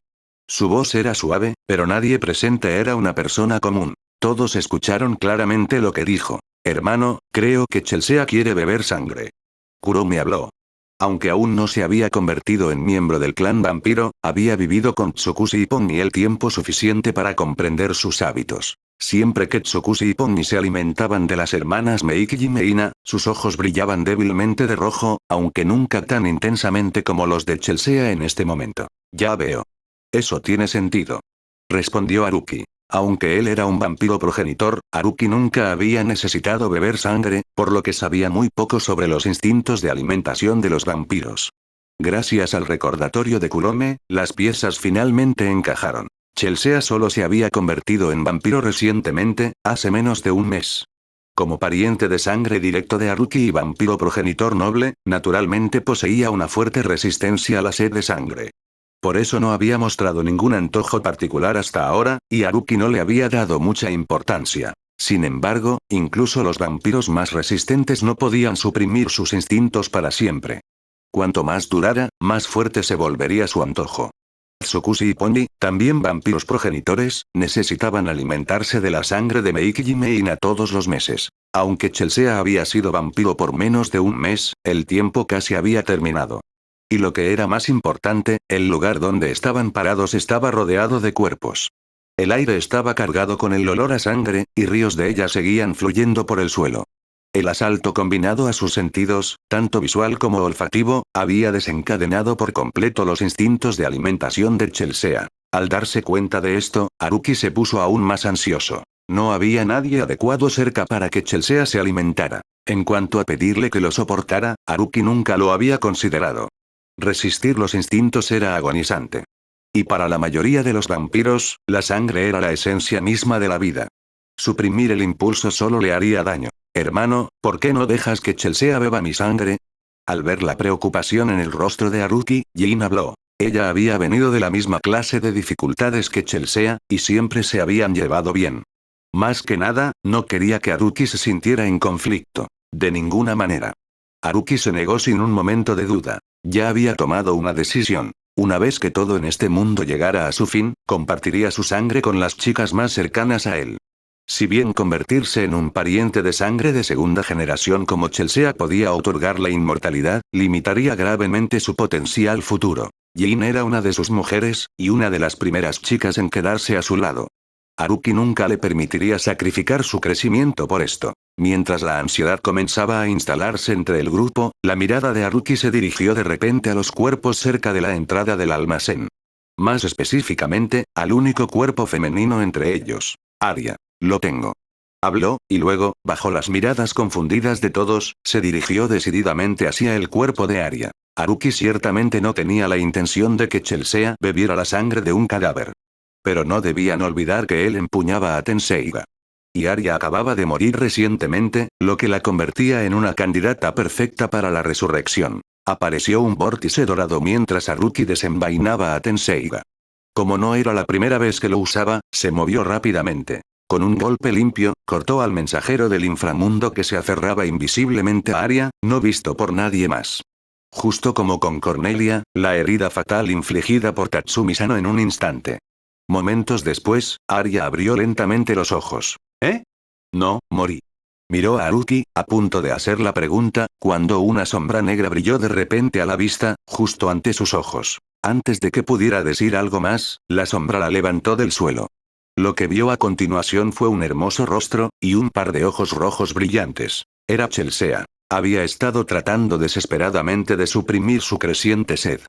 Su voz era suave, pero nadie presente era una persona común. Todos escucharon claramente lo que dijo. «Hermano, creo que Chelsea quiere beber sangre». Kurome habló. Aunque aún no se había convertido en miembro del clan vampiro, había vivido con Tsukushi y Ponni el tiempo suficiente para comprender sus hábitos. Siempre que Tsukushi y Ponni se alimentaban de las hermanas Meiki y Meina, sus ojos brillaban débilmente de rojo, aunque nunca tan intensamente como los de Chelsea en este momento. «Ya veo. Eso tiene sentido», respondió Haruki. Aunque él era un vampiro progenitor, Haruki nunca había necesitado beber sangre, por lo que sabía muy poco sobre los instintos de alimentación de los vampiros. Gracias al recordatorio de Kurome, las piezas finalmente encajaron. Chelsea solo se había convertido en vampiro recientemente, hace menos de un mes. Como pariente de sangre directo de Haruki y vampiro progenitor noble, naturalmente poseía una fuerte resistencia a la sed de sangre. Por eso no había mostrado ningún antojo particular hasta ahora, y Haruki no le había dado mucha importancia. Sin embargo, incluso los vampiros más resistentes no podían suprimir sus instintos para siempre. Cuanto más durara, más fuerte se volvería su antojo. Tsukushi y Ponni, también vampiros progenitores, necesitaban alimentarse de la sangre de Meiki y Meina todos los meses. Aunque Chelsea había sido vampiro por menos de un mes, el tiempo casi había terminado. Y lo que era más importante, el lugar donde estaban parados estaba rodeado de cuerpos. El aire estaba cargado con el olor a sangre, y ríos de ella seguían fluyendo por el suelo. El asalto combinado a sus sentidos, tanto visual como olfativo, había desencadenado por completo los instintos de alimentación de Chelsea. Al darse cuenta de esto, Haruki se puso aún más ansioso. No había nadie adecuado cerca para que Chelsea se alimentara. En cuanto a pedirle que lo soportara, Haruki nunca lo había considerado. Resistir los instintos era agonizante. Y para la mayoría de los vampiros, la sangre era la esencia misma de la vida. Suprimir el impulso solo le haría daño. Hermano, ¿por qué no dejas que Chelsea beba mi sangre? Al ver la preocupación en el rostro de Haruki, Jin habló. Ella había venido de la misma clase de dificultades que Chelsea, y siempre se habían llevado bien. Más que nada, no quería que Haruki se sintiera en conflicto. De ninguna manera. Haruki se negó sin un momento de duda. Ya había tomado una decisión. Una vez que todo en este mundo llegara a su fin, compartiría su sangre con las chicas más cercanas a él. Si bien convertirse en un pariente de sangre de segunda generación como Chelsea podía otorgarle inmortalidad, limitaría gravemente su potencial futuro. Jin era una de sus mujeres, y una de las primeras chicas en quedarse a su lado. Haruki nunca le permitiría sacrificar su crecimiento por esto. Mientras la ansiedad comenzaba a instalarse entre el grupo, la mirada de Haruki se dirigió de repente a los cuerpos cerca de la entrada del almacén. Más específicamente, al único cuerpo femenino entre ellos. Arya. Lo tengo. Habló, y luego, bajo las miradas confundidas de todos, se dirigió decididamente hacia el cuerpo de Arya. Haruki ciertamente no tenía la intención de que Chelsea bebiera la sangre de un cadáver. Pero no debían olvidar que él empuñaba a Tenseiga. Y Arya acababa de morir recientemente, lo que la convertía en una candidata perfecta para la resurrección. Apareció un vórtice dorado mientras Haruki desenvainaba a Tenseiga. Como no era la primera vez que lo usaba, se movió rápidamente. Con un golpe limpio, cortó al mensajero del inframundo que se aferraba invisiblemente a Arya, no visto por nadie más. Justo como con Cornelia, la herida fatal infligida por Tatsumi-sano en un instante. Momentos después, Arya abrió lentamente los ojos. ¿Eh? No, morí. Miró a Haruki, a punto de hacer la pregunta, cuando una sombra negra brilló de repente a la vista, justo ante sus ojos. Antes de que pudiera decir algo más, la sombra la levantó del suelo. Lo que vio a continuación fue un hermoso rostro, y un par de ojos rojos brillantes. Era Chelsea. Había estado tratando desesperadamente de suprimir su creciente sed.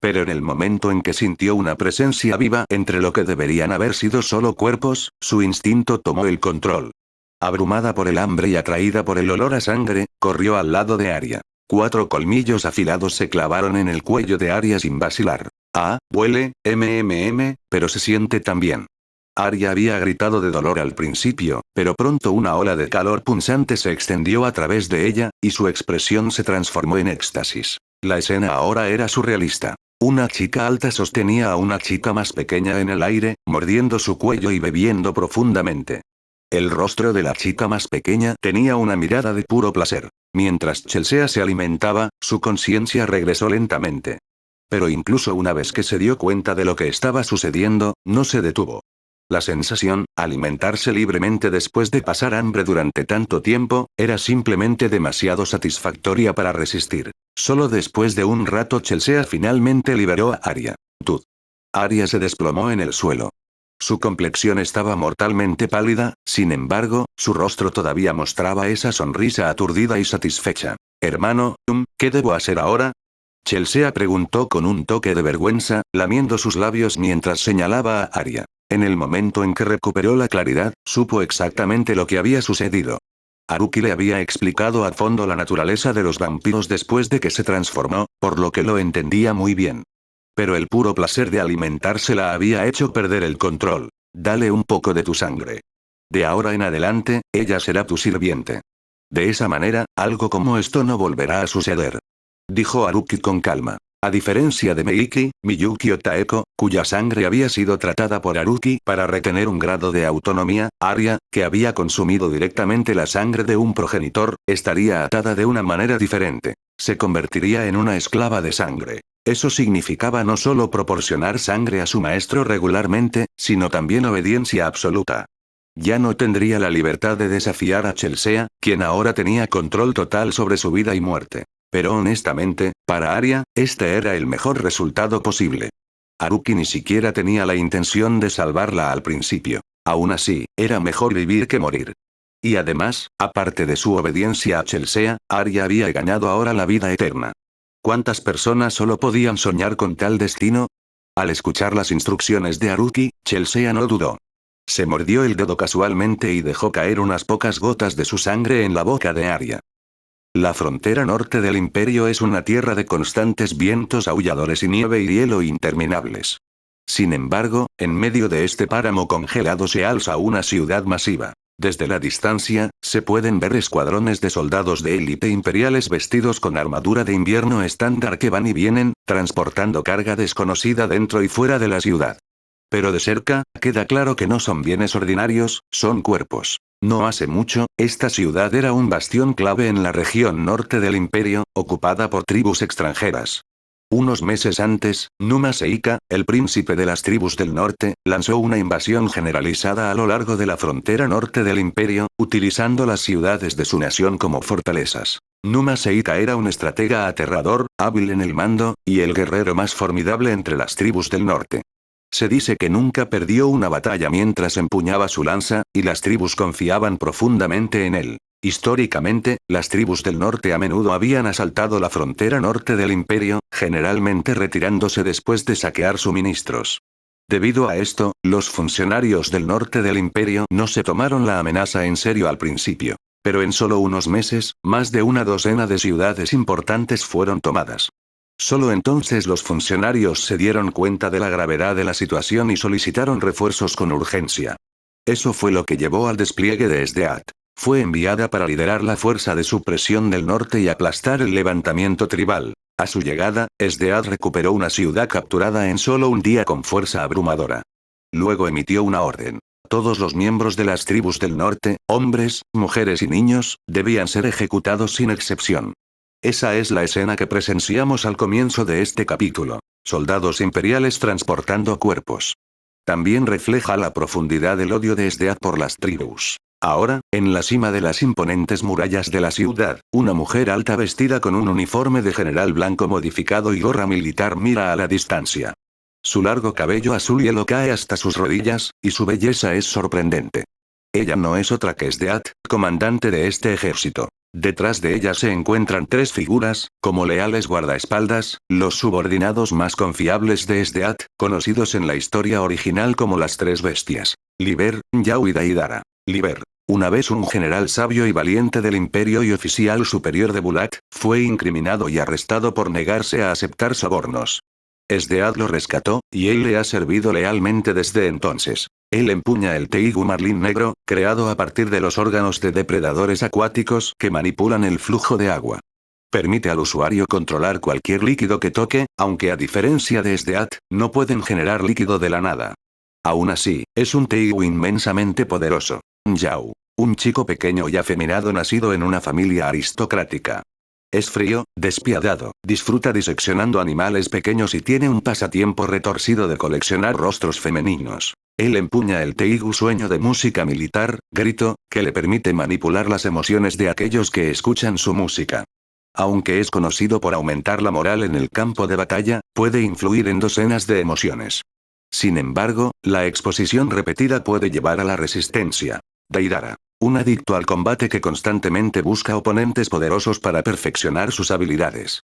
Pero en el momento en que sintió una presencia viva entre lo que deberían haber sido solo cuerpos, su instinto tomó el control. Abrumada por el hambre y atraída por el olor a sangre, corrió al lado de Arya. 4 colmillos afilados se clavaron en el cuello de Arya sin vacilar. Huele, pero se siente tan bien. Arya había gritado de dolor al principio, pero pronto una ola de calor punzante se extendió a través de ella, y su expresión se transformó en éxtasis. La escena ahora era surrealista. Una chica alta sostenía a una chica más pequeña en el aire, mordiendo su cuello y bebiendo profundamente. El rostro de la chica más pequeña tenía una mirada de puro placer. Mientras Chelsea se alimentaba, su conciencia regresó lentamente. Pero incluso una vez que se dio cuenta de lo que estaba sucediendo, no se detuvo. La sensación, alimentarse libremente después de pasar hambre durante tanto tiempo, era simplemente demasiado satisfactoria para resistir. Solo después de un rato Chelsea finalmente liberó a Arya. Arya se desplomó en el suelo. Su complexión estaba mortalmente pálida, sin embargo, su rostro todavía mostraba esa sonrisa aturdida y satisfecha. Hermano, ¿qué debo hacer ahora? Chelsea preguntó con un toque de vergüenza, lamiendo sus labios mientras señalaba a Arya. En el momento en que recuperó la claridad, supo exactamente lo que había sucedido. Haruki le había explicado a fondo la naturaleza de los vampiros después de que se transformó, por lo que lo entendía muy bien. Pero el puro placer de alimentarse la había hecho perder el control. Dale un poco de tu sangre. De ahora en adelante, ella será tu sirviente. De esa manera, algo como esto no volverá a suceder. Dijo Haruki con calma. A diferencia de Meiki, Miyuki Otaeko, cuya sangre había sido tratada por Haruki para retener un grado de autonomía, Arya, que había consumido directamente la sangre de un progenitor, estaría atada de una manera diferente. Se convertiría en una esclava de sangre. Eso significaba no solo proporcionar sangre a su maestro regularmente, sino también obediencia absoluta. Ya no tendría la libertad de desafiar a Chelsea, quien ahora tenía control total sobre su vida y muerte. Pero honestamente, para Arya, este era el mejor resultado posible. Haruki ni siquiera tenía la intención de salvarla al principio. Aún así, era mejor vivir que morir. Y además, aparte de su obediencia a Chelsea, Arya había ganado ahora la vida eterna. ¿Cuántas personas solo podían soñar con tal destino? Al escuchar las instrucciones de Haruki, Chelsea no dudó. Se mordió el dedo casualmente y dejó caer unas pocas gotas de su sangre en la boca de Arya. La frontera norte del imperio es una tierra de constantes vientos aulladores y nieve y hielo interminables. Sin embargo, en medio de este páramo congelado se alza una ciudad masiva. Desde la distancia, se pueden ver escuadrones de soldados de élite imperiales vestidos con armadura de invierno estándar que van y vienen, transportando carga desconocida dentro y fuera de la ciudad. Pero de cerca, queda claro que no son bienes ordinarios, son cuerpos. No hace mucho, esta ciudad era un bastión clave en la región norte del imperio, ocupada por tribus extranjeras. Unos meses antes, Numa Seika, el príncipe de las tribus del norte, lanzó una invasión generalizada a lo largo de la frontera norte del imperio, utilizando las ciudades de su nación como fortalezas. Numa Seika era un estratega aterrador, hábil en el mando, y el guerrero más formidable entre las tribus del norte. Se dice que nunca perdió una batalla mientras empuñaba su lanza, y las tribus confiaban profundamente en él. Históricamente, las tribus del norte a menudo habían asaltado la frontera norte del imperio, generalmente retirándose después de saquear suministros. Debido a esto, los funcionarios del norte del imperio no se tomaron la amenaza en serio al principio. Pero en solo unos meses, más de una docena de ciudades importantes fueron tomadas. Solo entonces los funcionarios se dieron cuenta de la gravedad de la situación y solicitaron refuerzos con urgencia. Eso fue lo que llevó al despliegue de Sdeat. Fue enviada para liderar la fuerza de supresión del norte y aplastar el levantamiento tribal. A su llegada, Sdeat recuperó una ciudad capturada en solo un día con fuerza abrumadora. Luego emitió una orden. Todos los miembros de las tribus del norte, hombres, mujeres y niños, debían ser ejecutados sin excepción. Esa es la escena que presenciamos al comienzo de este capítulo. Soldados imperiales transportando cuerpos. También refleja la profundidad del odio de Sdeat por las tribus. Ahora, en la cima de las imponentes murallas de la ciudad, una mujer alta vestida con un uniforme de general blanco modificado y gorra militar mira a la distancia. Su largo cabello azul hielo cae hasta sus rodillas, y su belleza es sorprendente. Ella no es otra que Sdeat, comandante de este ejército. Detrás de ella se encuentran tres figuras, como leales guardaespaldas, los subordinados más confiables de Sdeat, conocidos en la historia original como las tres bestias. Liber, Yao y Deidara. Liber, una vez un general sabio y valiente del imperio y oficial superior de Bulat, fue incriminado y arrestado por negarse a aceptar sobornos. Sdeat lo rescató, y él le ha servido lealmente desde entonces. Él empuña el Teigu Marlin negro, creado a partir de los órganos de depredadores acuáticos que manipulan el flujo de agua. Permite al usuario controlar cualquier líquido que toque, aunque a diferencia de Sdeat, no pueden generar líquido de la nada. Aún así, es un Teigu inmensamente poderoso. Yao. Un chico pequeño y afeminado nacido en una familia aristocrática. Es frío, despiadado, disfruta diseccionando animales pequeños y tiene un pasatiempo retorcido de coleccionar rostros femeninos. Él empuña el Teigu sueño de música militar, grito, que le permite manipular las emociones de aquellos que escuchan su música. Aunque es conocido por aumentar la moral en el campo de batalla, puede influir en docenas de emociones. Sin embargo, la exposición repetida puede llevar a la resistencia. Deidara. Un adicto al combate que constantemente busca oponentes poderosos para perfeccionar sus habilidades.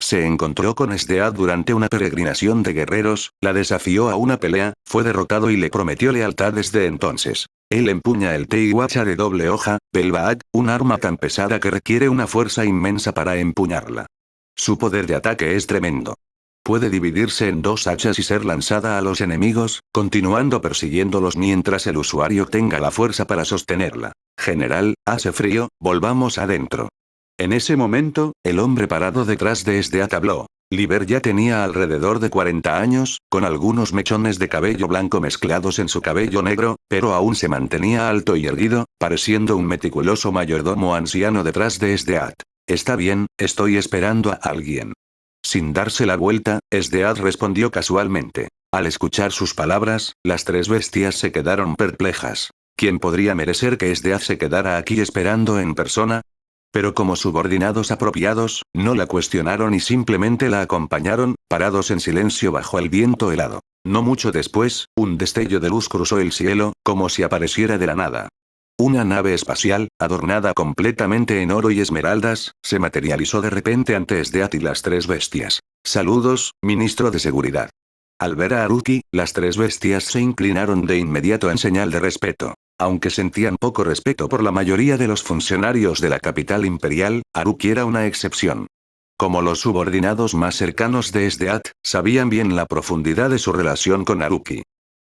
Se encontró con Sdeat durante una peregrinación de guerreros, la desafió a una pelea, fue derrotado y le prometió lealtad desde entonces. Él empuña el Teigu hacha de doble hoja, Belbaag, un arma tan pesada que requiere una fuerza inmensa para empuñarla. Su poder de ataque es tremendo. Puede dividirse en dos hachas y ser lanzada a los enemigos, continuando persiguiéndolos mientras el usuario tenga la fuerza para sostenerla. General, hace frío, volvamos adentro. En ese momento, el hombre parado detrás de Sdeat habló. Liber ya tenía alrededor de 40 años, con algunos mechones de cabello blanco mezclados en su cabello negro, pero aún se mantenía alto y erguido, pareciendo un meticuloso mayordomo anciano detrás de Sdeat. Está bien, estoy esperando a alguien. Sin darse la vuelta, Sdeat respondió casualmente. Al escuchar sus palabras, las tres bestias se quedaron perplejas. ¿Quién podría merecer que Sdeat se quedara aquí esperando en persona? Pero como subordinados apropiados, no la cuestionaron y simplemente la acompañaron, parados en silencio bajo el viento helado. No mucho después, un destello de luz cruzó el cielo, como si apareciera de la nada. Una nave espacial, adornada completamente en oro y esmeraldas, se materializó de repente ante Esdeath y las tres bestias. «Saludos, ministro de seguridad». Al ver a Haruki, las tres bestias se inclinaron de inmediato en señal de respeto. Aunque sentían poco respeto por la mayoría de los funcionarios de la capital imperial, Haruki era una excepción. Como los subordinados más cercanos de Esdeath, sabían bien la profundidad de su relación con Haruki.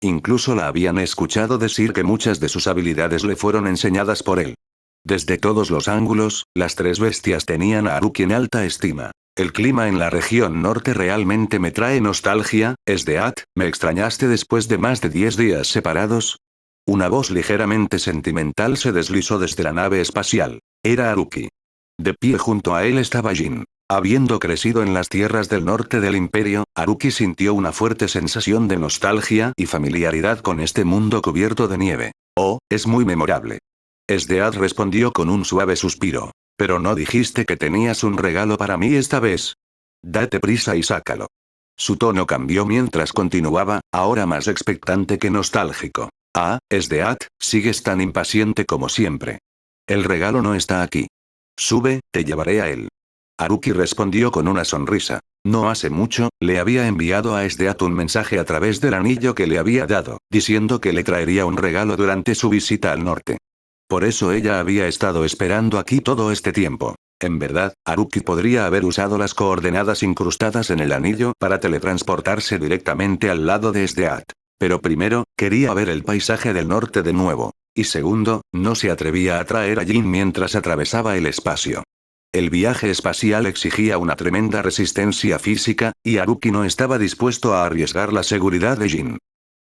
Incluso la habían escuchado decir que muchas de sus habilidades le fueron enseñadas por él. Desde todos los ángulos, las tres bestias tenían a Haruki en alta estima. «El clima en la región norte realmente me trae nostalgia, Esdeath, ¿me extrañaste después de más de 10 días separados?». Una voz ligeramente sentimental se deslizó desde la nave espacial. Era Haruki. De pie junto a él estaba Jin. Habiendo crecido en las tierras del norte del imperio, Haruki sintió una fuerte sensación de nostalgia y familiaridad con este mundo cubierto de nieve. «Oh, es muy memorable». Esdeath respondió con un suave suspiro. «¿Pero no dijiste que tenías un regalo para mí esta vez? Date prisa y sácalo». Su tono cambió mientras continuaba, ahora más expectante que nostálgico. «Ah, Esdeath, sigues tan impaciente como siempre. El regalo no está aquí. Sube, te llevaré a él». Haruki respondió con una sonrisa. No hace mucho, le había enviado a Esdeath un mensaje a través del anillo que le había dado, diciendo que le traería un regalo durante su visita al norte. Por eso ella había estado esperando aquí todo este tiempo. En verdad, Haruki podría haber usado las coordenadas incrustadas en el anillo para teletransportarse directamente al lado de Esdeath. Pero primero, quería ver el paisaje del norte de nuevo. Y segundo, no se atrevía a traer a Jin mientras atravesaba el espacio. El viaje espacial exigía una tremenda resistencia física, y Haruki no estaba dispuesto a arriesgar la seguridad de Jin.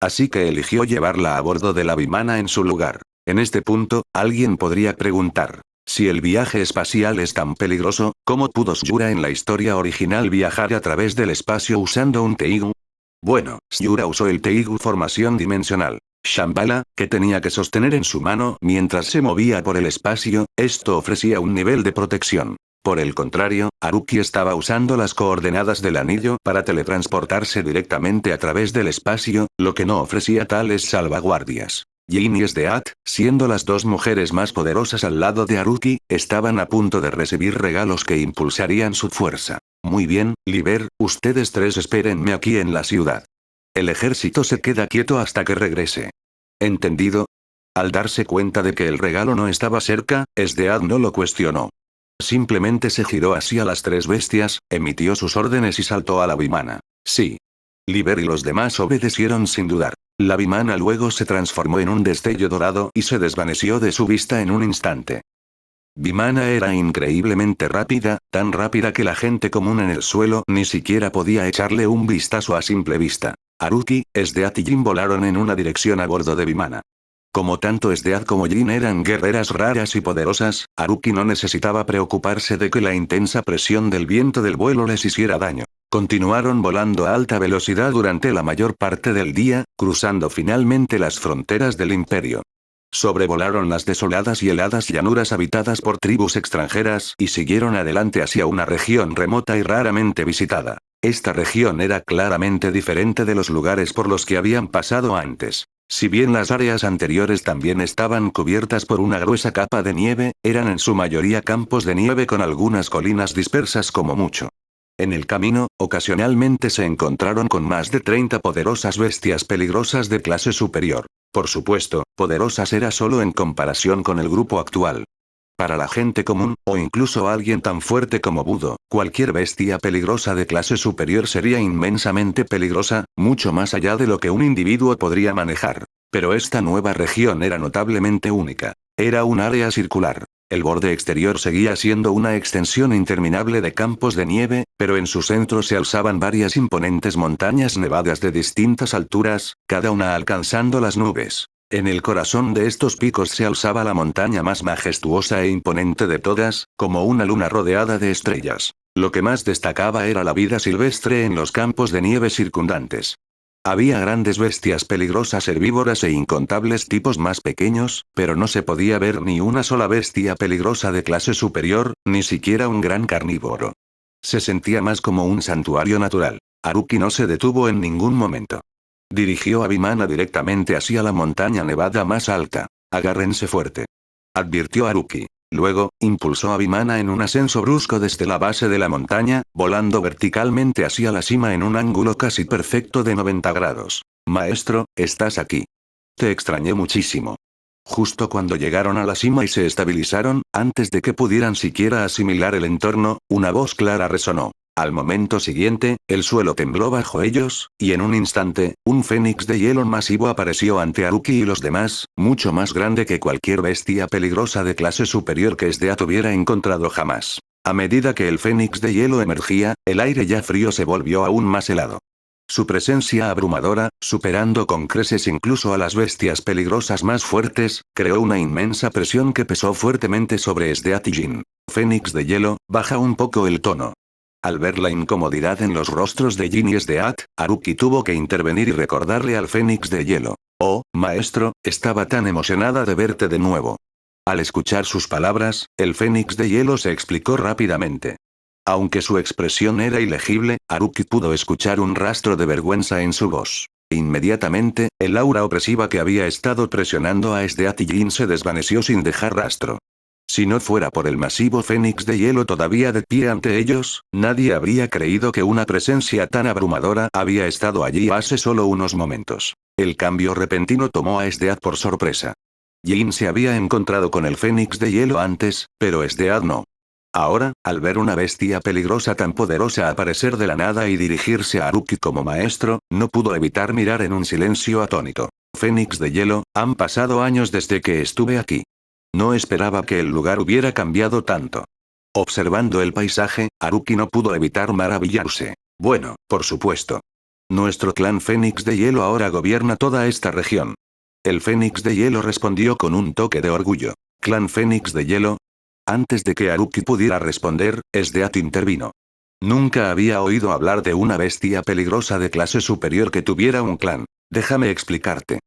Así que eligió llevarla a bordo de la Vimana en su lugar. En este punto, alguien podría preguntar: si el viaje espacial es tan peligroso, ¿cómo pudo Shura en la historia original viajar a través del espacio usando un Teigu? Bueno, Shura usó el Teigu formación dimensional. Shambhala, que tenía que sostener en su mano mientras se movía por el espacio, esto ofrecía un nivel de protección. Por el contrario, Haruki estaba usando las coordenadas del anillo para teletransportarse directamente a través del espacio, lo que no ofrecía tales salvaguardias. Jin y Esdeath, siendo las dos mujeres más poderosas al lado de Haruki, estaban a punto de recibir regalos que impulsarían su fuerza. «Muy bien, Liber, ustedes tres espérenme aquí en la ciudad. El ejército se queda quieto hasta que regrese». «¿Entendido?». Al darse cuenta de que el regalo no estaba cerca, Esdeath no lo cuestionó. Simplemente se giró hacia las tres bestias, emitió sus órdenes y saltó a la Vimana. «Sí». Liber y los demás obedecieron sin dudar. La Vimana luego se transformó en un destello dorado y se desvaneció de su vista en un instante. Vimana era increíblemente rápida, tan rápida que la gente común en el suelo ni siquiera podía echarle un vistazo a simple vista. Haruki, Esdeath y Jin volaron en una dirección a bordo de Vimana. Como tanto Esdeath como Jin eran guerreras raras y poderosas, Haruki no necesitaba preocuparse de que la intensa presión del viento del vuelo les hiciera daño. Continuaron volando a alta velocidad durante la mayor parte del día, cruzando finalmente las fronteras del imperio. Sobrevolaron las desoladas y heladas llanuras habitadas por tribus extranjeras y siguieron adelante hacia una región remota y raramente visitada. Esta región era claramente diferente de los lugares por los que habían pasado antes. Si bien las áreas anteriores también estaban cubiertas por una gruesa capa de nieve, eran en su mayoría campos de nieve con algunas colinas dispersas como mucho. En el camino, ocasionalmente se encontraron con más de 30 poderosas bestias peligrosas de clase superior. Por supuesto, poderosas era solo en comparación con el grupo actual. Para la gente común, o incluso alguien tan fuerte como Budo, cualquier bestia peligrosa de clase superior sería inmensamente peligrosa, mucho más allá de lo que un individuo podría manejar. Pero esta nueva región era notablemente única. Era un área circular. El borde exterior seguía siendo una extensión interminable de campos de nieve, pero en su centro se alzaban varias imponentes montañas nevadas de distintas alturas, cada una alcanzando las nubes. En el corazón de estos picos se alzaba la montaña más majestuosa e imponente de todas, como una luna rodeada de estrellas. Lo que más destacaba era la vida silvestre en los campos de nieve circundantes. Había grandes bestias peligrosas herbívoras e incontables tipos más pequeños, pero no se podía ver ni una sola bestia peligrosa de clase superior, ni siquiera un gran carnívoro. Se sentía más como un santuario natural. Haruki no se detuvo en ningún momento. Dirigió a Vimana directamente hacia la montaña nevada más alta. Agárrense fuerte, advirtió Haruki. Luego, impulsó a Vimana en un ascenso brusco desde la base de la montaña, volando verticalmente hacia la cima en un ángulo casi perfecto de 90 grados. Maestro, estás aquí. Te extrañé muchísimo. Justo cuando llegaron a la cima y se estabilizaron, antes de que pudieran siquiera asimilar el entorno, una voz clara resonó. Al momento siguiente, el suelo tembló bajo ellos, y en un instante, un fénix de hielo masivo apareció ante Haruki y los demás, mucho más grande que cualquier bestia peligrosa de clase superior que Esdeath hubiera encontrado jamás. A medida que el fénix de hielo emergía, el aire ya frío se volvió aún más helado. Su presencia abrumadora, superando con creces incluso a las bestias peligrosas más fuertes, creó una inmensa presión que pesó fuertemente sobre Esdeath y Jin. Fénix de hielo, baja un poco el tono. Al ver la incomodidad en los rostros de Jin y Esdeath, Haruki tuvo que intervenir y recordarle al fénix de hielo. Oh, maestro, estaba tan emocionada de verte de nuevo. Al escuchar sus palabras, el fénix de hielo se explicó rápidamente. Aunque su expresión era ilegible, Haruki pudo escuchar un rastro de vergüenza en su voz. Inmediatamente, el aura opresiva que había estado presionando a Esdeath y Jin se desvaneció sin dejar rastro. Si no fuera por el masivo fénix de hielo todavía de pie ante ellos, nadie habría creído que una presencia tan abrumadora había estado allí hace solo unos momentos. El cambio repentino tomó a Esdeath por sorpresa. Jin se había encontrado con el fénix de hielo antes, pero Esdeath no. Ahora, al ver una bestia peligrosa tan poderosa aparecer de la nada y dirigirse a Haruki como maestro, no pudo evitar mirar en un silencio atónito. Fénix de hielo, han pasado años desde que estuve aquí. No esperaba que el lugar hubiera cambiado tanto. Observando el paisaje, Haruki no pudo evitar maravillarse. Bueno, por supuesto. Nuestro clan Fénix de Hielo ahora gobierna toda esta región. El Fénix de Hielo respondió con un toque de orgullo. ¿Clan Fénix de Hielo? Antes de que Haruki pudiera responder, Esdeath intervino. Nunca había oído hablar de una bestia peligrosa de clase superior que tuviera un clan. Déjame explicarte.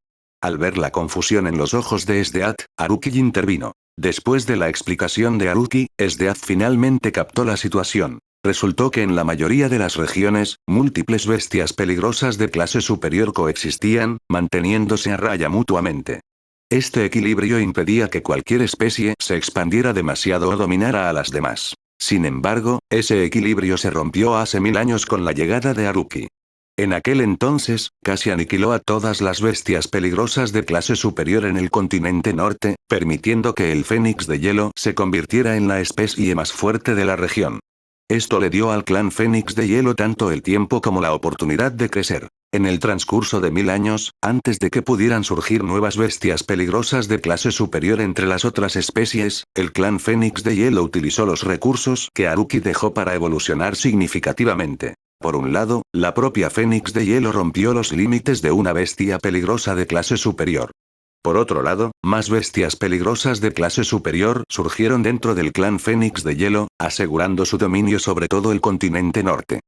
Al ver la confusión en los ojos de Esdeath, Haruki intervino. Después de la explicación de Haruki, Esdeath finalmente captó la situación. Resultó que en la mayoría de las regiones, múltiples bestias peligrosas de clase superior coexistían, manteniéndose a raya mutuamente. Este equilibrio impedía que cualquier especie se expandiera demasiado o dominara a las demás. Sin embargo, ese equilibrio se rompió hace 1000 años con la llegada de Haruki. En aquel entonces, casi aniquiló a todas las bestias peligrosas de clase superior en el continente norte, permitiendo que el Fénix de Hielo se convirtiera en la especie más fuerte de la región. Esto le dio al clan Fénix de Hielo tanto el tiempo como la oportunidad de crecer. En el transcurso de 1000 años, antes de que pudieran surgir nuevas bestias peligrosas de clase superior entre las otras especies, el clan Fénix de Hielo utilizó los recursos que Haruki dejó para evolucionar significativamente. Por un lado, la propia Fénix de Hielo rompió los límites de una bestia peligrosa de clase superior. Por otro lado, más bestias peligrosas de clase superior surgieron dentro del clan Fénix de Hielo, asegurando su dominio sobre todo el continente norte.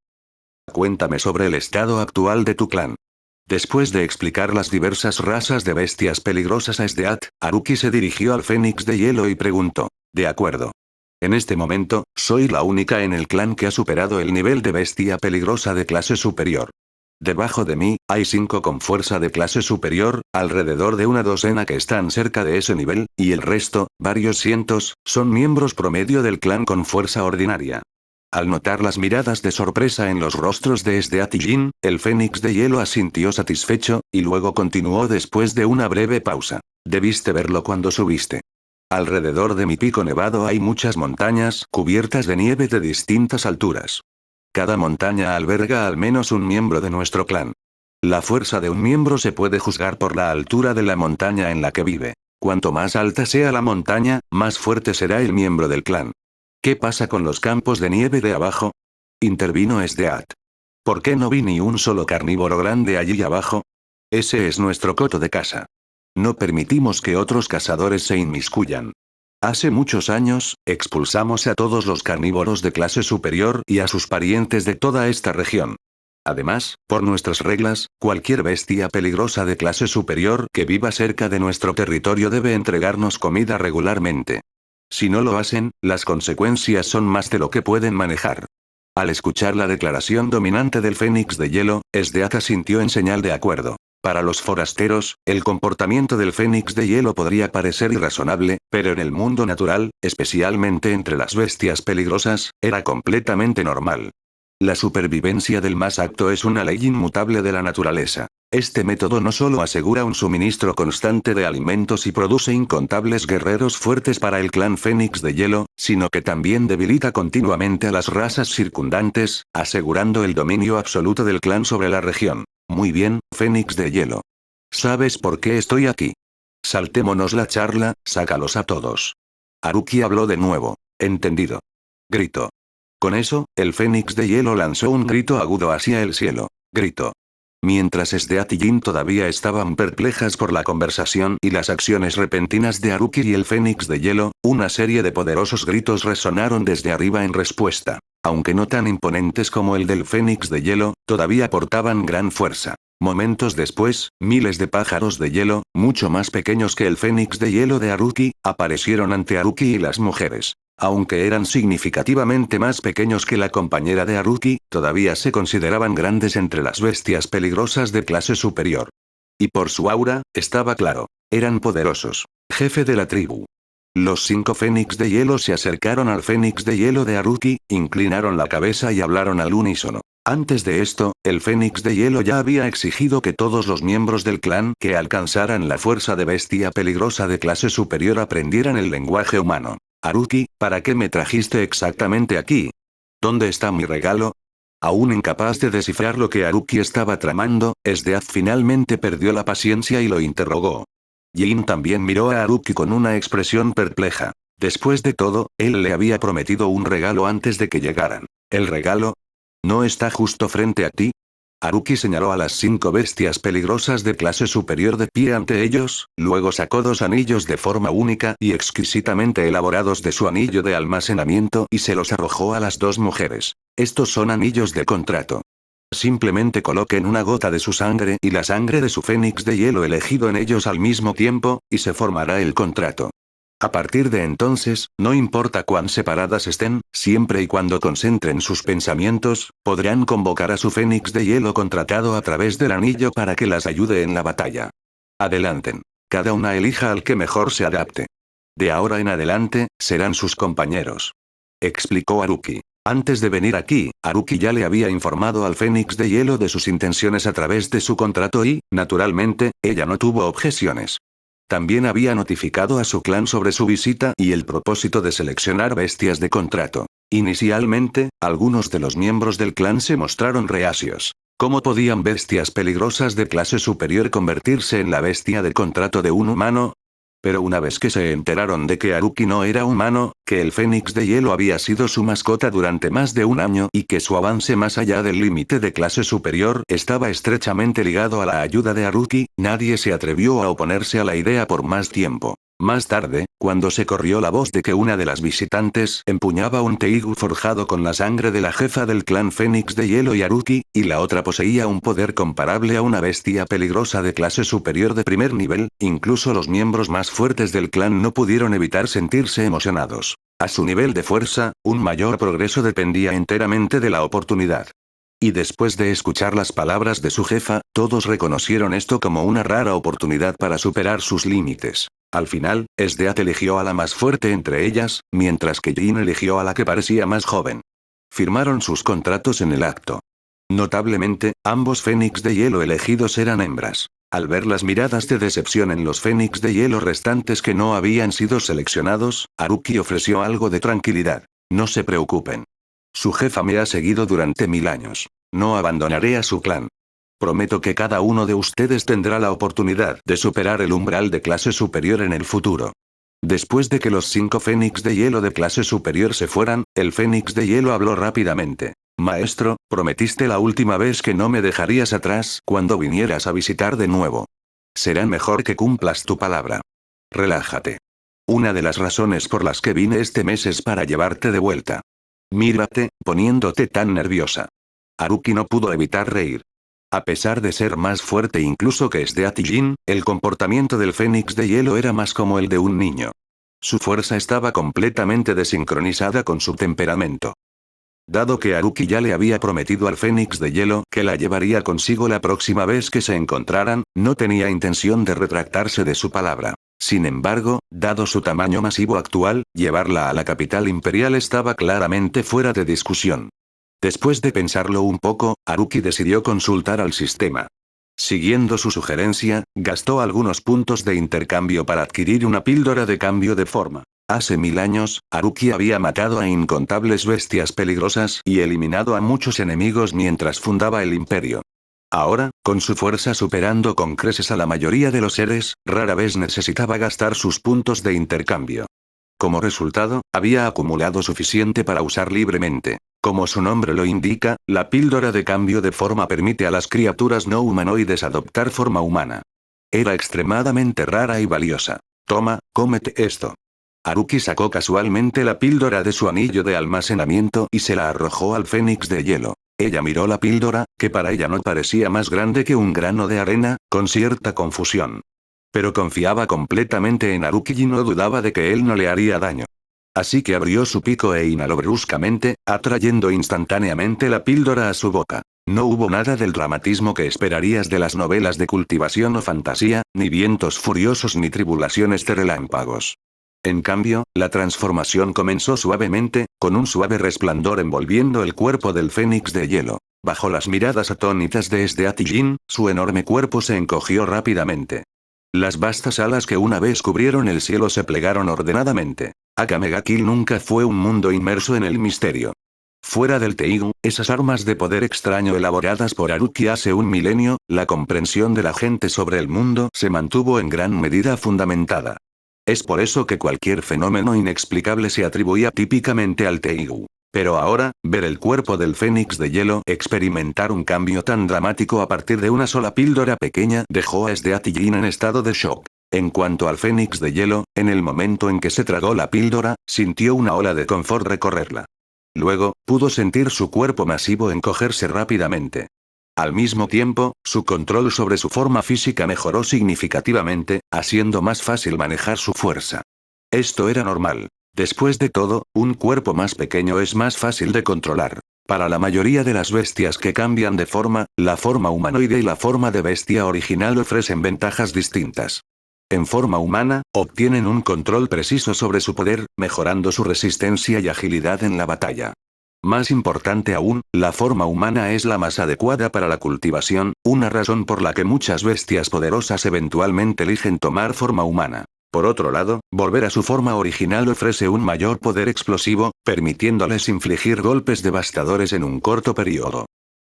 Cuéntame sobre el estado actual de tu clan. Después de explicar las diversas razas de bestias peligrosas a Esdeath, Haruki se dirigió al Fénix de Hielo y preguntó. De acuerdo. En este momento, soy la única en el clan que ha superado el nivel de bestia peligrosa de clase superior. Debajo de mí, hay 5 con fuerza de clase superior, alrededor de una docena que están cerca de ese nivel, y el resto, varios cientos, son miembros promedio del clan con fuerza ordinaria. Al notar las miradas de sorpresa en los rostros de Esdeath y Jin, el Fénix de Hielo asintió satisfecho, y luego continuó después de una breve pausa. Debiste verlo cuando subiste. Alrededor de mi pico nevado hay muchas montañas cubiertas de nieve de distintas alturas. Cada montaña alberga al menos un miembro de nuestro clan. La fuerza de un miembro se puede juzgar por la altura de la montaña en la que vive. Cuanto más alta sea la montaña, más fuerte será el miembro del clan. ¿Qué pasa con los campos de nieve de abajo? Intervino Esdeath. ¿Por qué no vi ni un solo carnívoro grande allí abajo? Ese es nuestro coto de caza. No permitimos que otros cazadores se inmiscuyan. Hace muchos años, expulsamos a todos los carnívoros de clase superior y a sus parientes de toda esta región. Además, por nuestras reglas, cualquier bestia peligrosa de clase superior que viva cerca de nuestro territorio debe entregarnos comida regularmente. Si no lo hacen, las consecuencias son más de lo que pueden manejar. Al escuchar la declaración dominante del Fénix de Hielo, Esdeath asintió en señal de acuerdo. Para los forasteros, el comportamiento del Fénix de Hielo podría parecer irrazonable, pero en el mundo natural, especialmente entre las bestias peligrosas, era completamente normal. La supervivencia del más apto es una ley inmutable de la naturaleza. Este método no solo asegura un suministro constante de alimentos y produce incontables guerreros fuertes para el clan Fénix de Hielo, sino que también debilita continuamente a las razas circundantes, asegurando el dominio absoluto del clan sobre la región. Muy bien, Fénix de Hielo. ¿Sabes por qué estoy aquí? Saltémonos la charla, sácalos a todos. Haruki habló de nuevo. Entendido. Gritó. Con eso, el Fénix de Hielo lanzó un grito agudo hacia el cielo. Gritó. Mientras Esdeath y Jin todavía estaban perplejas por la conversación y las acciones repentinas de Haruki y el Fénix de Hielo, una serie de poderosos gritos resonaron desde arriba en respuesta. Aunque no tan imponentes como el del Fénix de Hielo, todavía aportaban gran fuerza. Momentos después, miles de pájaros de hielo, mucho más pequeños que el Fénix de Hielo de Haruki, aparecieron ante Haruki y las mujeres. Aunque eran significativamente más pequeños que la compañera de Haruki, todavía se consideraban grandes entre las bestias peligrosas de clase superior. Y por su aura, estaba claro. Eran poderosos. Jefe de la tribu. Los 5 Fénix de Hielo se acercaron al Fénix de Hielo de Haruki, inclinaron la cabeza y hablaron al unísono. Antes de esto, el Fénix de Hielo ya había exigido que todos los miembros del clan que alcanzaran la fuerza de bestia peligrosa de clase superior aprendieran el lenguaje humano. Haruki, ¿para qué me trajiste exactamente aquí? ¿Dónde está mi regalo? Aún incapaz de descifrar lo que Haruki estaba tramando, Esdeath finalmente perdió la paciencia y lo interrogó. Jin también miró a Haruki con una expresión perpleja. Después de todo, él le había prometido un regalo antes de que llegaran. ¿El regalo? ¿No está justo frente a ti? Haruki señaló a las 5 bestias peligrosas de clase superior de pie ante ellos, luego sacó 2 anillos de forma única y exquisitamente elaborados de su anillo de almacenamiento y se los arrojó a las 2 mujeres. Estos son anillos de contrato. Simplemente coloquen una gota de su sangre y la sangre de su Fénix de Hielo elegido en ellos al mismo tiempo, y se formará el contrato. A partir de entonces, no importa cuán separadas estén, siempre y cuando concentren sus pensamientos, podrán convocar a su Fénix de Hielo contratado a través del anillo para que las ayude en la batalla. Adelanten. Cada una elija al que mejor se adapte. De ahora en adelante, serán sus compañeros. Explicó Haruki. Antes de venir aquí, Haruki ya le había informado al Fénix de Hielo de sus intenciones a través de su contrato y, naturalmente, ella no tuvo objeciones. También había notificado a su clan sobre su visita y el propósito de seleccionar bestias de contrato. Inicialmente, algunos de los miembros del clan se mostraron reacios. ¿Cómo podían bestias peligrosas de clase superior convertirse en la bestia de contrato de un humano? Pero una vez que se enteraron de que Haruki no era humano, que el Fénix de Hielo había sido su mascota durante más de un año y que su avance más allá del límite de clase superior estaba estrechamente ligado a la ayuda de Haruki, nadie se atrevió a oponerse a la idea por más tiempo. Más tarde, cuando se corrió la voz de que una de las visitantes empuñaba un teigu forjado con la sangre de la jefa del clan Fénix de Hielo y Haruki, y la otra poseía un poder comparable a una bestia peligrosa de clase superior de primer nivel, incluso los miembros más fuertes del clan no pudieron evitar sentirse emocionados. A su nivel de fuerza, un mayor progreso dependía enteramente de la oportunidad. Y después de escuchar las palabras de su jefa, todos reconocieron esto como una rara oportunidad para superar sus límites. Al final, Esdeath eligió a la más fuerte entre ellas, mientras que Jin eligió a la que parecía más joven. Firmaron sus contratos en el acto. Notablemente, ambos Fénix de Hielo elegidos eran hembras. Al ver las miradas de decepción en los Fénix de Hielo restantes que no habían sido seleccionados, Haruki ofreció algo de tranquilidad. No se preocupen. Su jefa me ha seguido durante 1000 años. No abandonaré a su clan. Prometo que cada uno de ustedes tendrá la oportunidad de superar el umbral de clase superior en el futuro. Después de que los 5 Fénix de Hielo de clase superior se fueran, el Fénix de Hielo habló rápidamente. Maestro, prometiste la última vez que no me dejarías atrás cuando vinieras a visitar de nuevo. Será mejor que cumplas tu palabra. Relájate. Una de las razones por las que vine este mes es para llevarte de vuelta. Mírate, poniéndote tan nerviosa. Haruki no pudo evitar reír. A pesar de ser más fuerte incluso que Sdeath y Jin, el comportamiento del Fénix de Hielo era más como el de un niño. Su fuerza estaba completamente desincronizada con su temperamento. Dado que Haruki ya le había prometido al Fénix de Hielo que la llevaría consigo la próxima vez que se encontraran, no tenía intención de retractarse de su palabra. Sin embargo, dado su tamaño masivo actual, llevarla a la capital imperial estaba claramente fuera de discusión. Después de pensarlo un poco, Haruki decidió consultar al sistema. Siguiendo su sugerencia, gastó algunos puntos de intercambio para adquirir una píldora de cambio de forma. Hace 1000 años, Haruki había matado a incontables bestias peligrosas y eliminado a muchos enemigos mientras fundaba el imperio. Ahora, con su fuerza superando con creces a la mayoría de los seres, rara vez necesitaba gastar sus puntos de intercambio. Como resultado, había acumulado suficiente para usar libremente. Como su nombre lo indica, la píldora de cambio de forma permite a las criaturas no humanoides adoptar forma humana. Era extremadamente rara y valiosa. Toma, cómete esto. Haruki sacó casualmente la píldora de su anillo de almacenamiento y se la arrojó al Fénix de Hielo. Ella miró la píldora, que para ella no parecía más grande que un grano de arena, con cierta confusión. Pero confiaba completamente en Haruki y no dudaba de que él no le haría daño. Así que abrió su pico e inhaló bruscamente, atrayendo instantáneamente la píldora a su boca. No hubo nada del dramatismo que esperarías de las novelas de cultivación o fantasía, ni vientos furiosos ni tribulaciones de relámpagos. En cambio, la transformación comenzó suavemente, con un suave resplandor envolviendo el cuerpo del Fénix de Hielo. Bajo las miradas atónitas de Sdeath y Jin, su enorme cuerpo se encogió rápidamente. Las vastas alas que una vez cubrieron el cielo se plegaron ordenadamente. Akame ga Kill nunca fue un mundo inmerso en el misterio. Fuera del Teigu, esas armas de poder extraño elaboradas por Haruki hace un milenio, la comprensión de la gente sobre el mundo se mantuvo en gran medida fundamentada. Es por eso que cualquier fenómeno inexplicable se atribuía típicamente al Teigu. Pero ahora, ver el cuerpo del Fénix de Hielo experimentar un cambio tan dramático a partir de una sola píldora pequeña dejó a Sdeath y Jin en estado de shock. En cuanto al Fénix de Hielo, en el momento en que se tragó la píldora, sintió una ola de confort recorrerla. Luego, pudo sentir su cuerpo masivo encogerse rápidamente. Al mismo tiempo, su control sobre su forma física mejoró significativamente, haciendo más fácil manejar su fuerza. Esto era normal. Después de todo, un cuerpo más pequeño es más fácil de controlar. Para la mayoría de las bestias que cambian de forma, la forma humanoide y la forma de bestia original ofrecen ventajas distintas. En forma humana, obtienen un control preciso sobre su poder, mejorando su resistencia y agilidad en la batalla. Más importante aún, la forma humana es la más adecuada para la cultivación, una razón por la que muchas bestias poderosas eventualmente eligen tomar forma humana. Por otro lado, volver a su forma original ofrece un mayor poder explosivo, permitiéndoles infligir golpes devastadores en un corto periodo.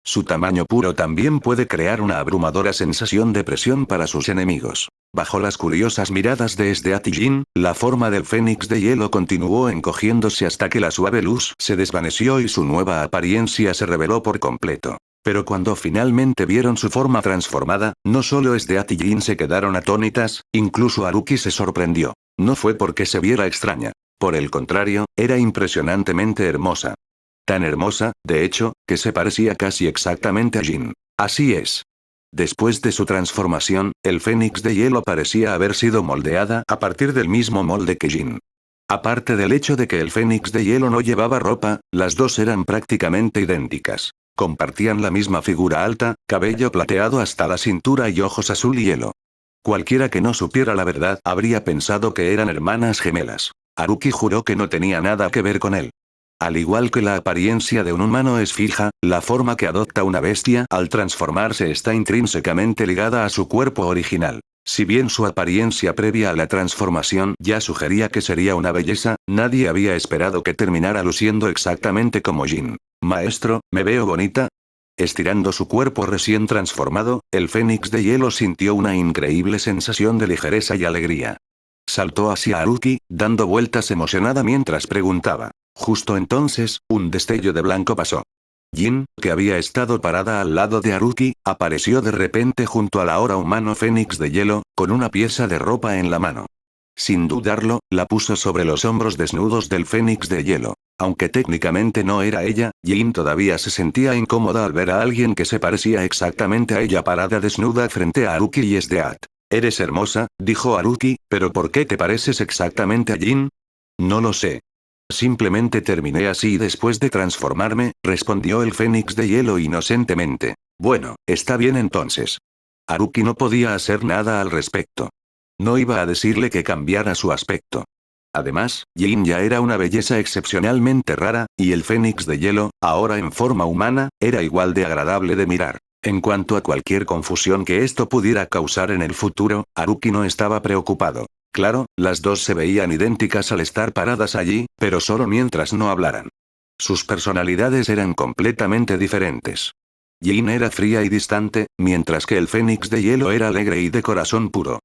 Su tamaño puro también puede crear una abrumadora sensación de presión para sus enemigos. Bajo las curiosas miradas de Sdeath y Jin, la forma del Fénix de Hielo continuó encogiéndose hasta que la suave luz se desvaneció y su nueva apariencia se reveló por completo. Pero cuando finalmente vieron su forma transformada, no solo Sdeath y Jin se quedaron atónitas, incluso Haruki se sorprendió. No fue porque se viera extraña. Por el contrario, era impresionantemente hermosa. Tan hermosa, de hecho, que se parecía casi exactamente a Jin. Así es. Después de su transformación, el Fénix de Hielo parecía haber sido moldeada a partir del mismo molde que Jin. Aparte del hecho de que el Fénix de Hielo no llevaba ropa, las dos eran prácticamente idénticas. Compartían la misma figura alta, cabello plateado hasta la cintura y ojos azul hielo. Cualquiera que no supiera la verdad habría pensado que eran hermanas gemelas. Haruki juró que no tenía nada que ver con él. Al igual que la apariencia de un humano es fija, la forma que adopta una bestia al transformarse está intrínsecamente ligada a su cuerpo original. Si bien su apariencia previa a la transformación ya sugería que sería una belleza, nadie había esperado que terminara luciendo exactamente como Jin. Maestro, ¿me veo bonita? Estirando su cuerpo recién transformado, el Fénix de Hielo sintió una increíble sensación de ligereza y alegría. Saltó hacia Haruki, dando vueltas emocionada mientras preguntaba. Justo entonces, un destello de blanco pasó. Jin, que había estado parada al lado de Haruki, apareció de repente junto al ahora humano Fénix de Hielo, con una pieza de ropa en la mano. Sin dudarlo, la puso sobre los hombros desnudos del Fénix de Hielo. Aunque técnicamente no era ella, Jin todavía se sentía incómoda al ver a alguien que se parecía exactamente a ella parada desnuda frente a Haruki y Sdeat. «Eres hermosa», dijo Haruki, «¿pero por qué te pareces exactamente a Jin?» «No lo sé. Simplemente terminé así después de transformarme», respondió el Fénix de hielo inocentemente. «Bueno, está bien entonces». Haruki no podía hacer nada al respecto. No iba a decirle que cambiara su aspecto. Además, Jin ya era una belleza excepcionalmente rara, y el Fénix de hielo, ahora en forma humana, era igual de agradable de mirar. En cuanto a cualquier confusión que esto pudiera causar en el futuro, Haruki no estaba preocupado. Claro, las dos se veían idénticas al estar paradas allí, pero solo mientras no hablaran. Sus personalidades eran completamente diferentes. Jin era fría y distante, mientras que el Fénix de hielo era alegre y de corazón puro.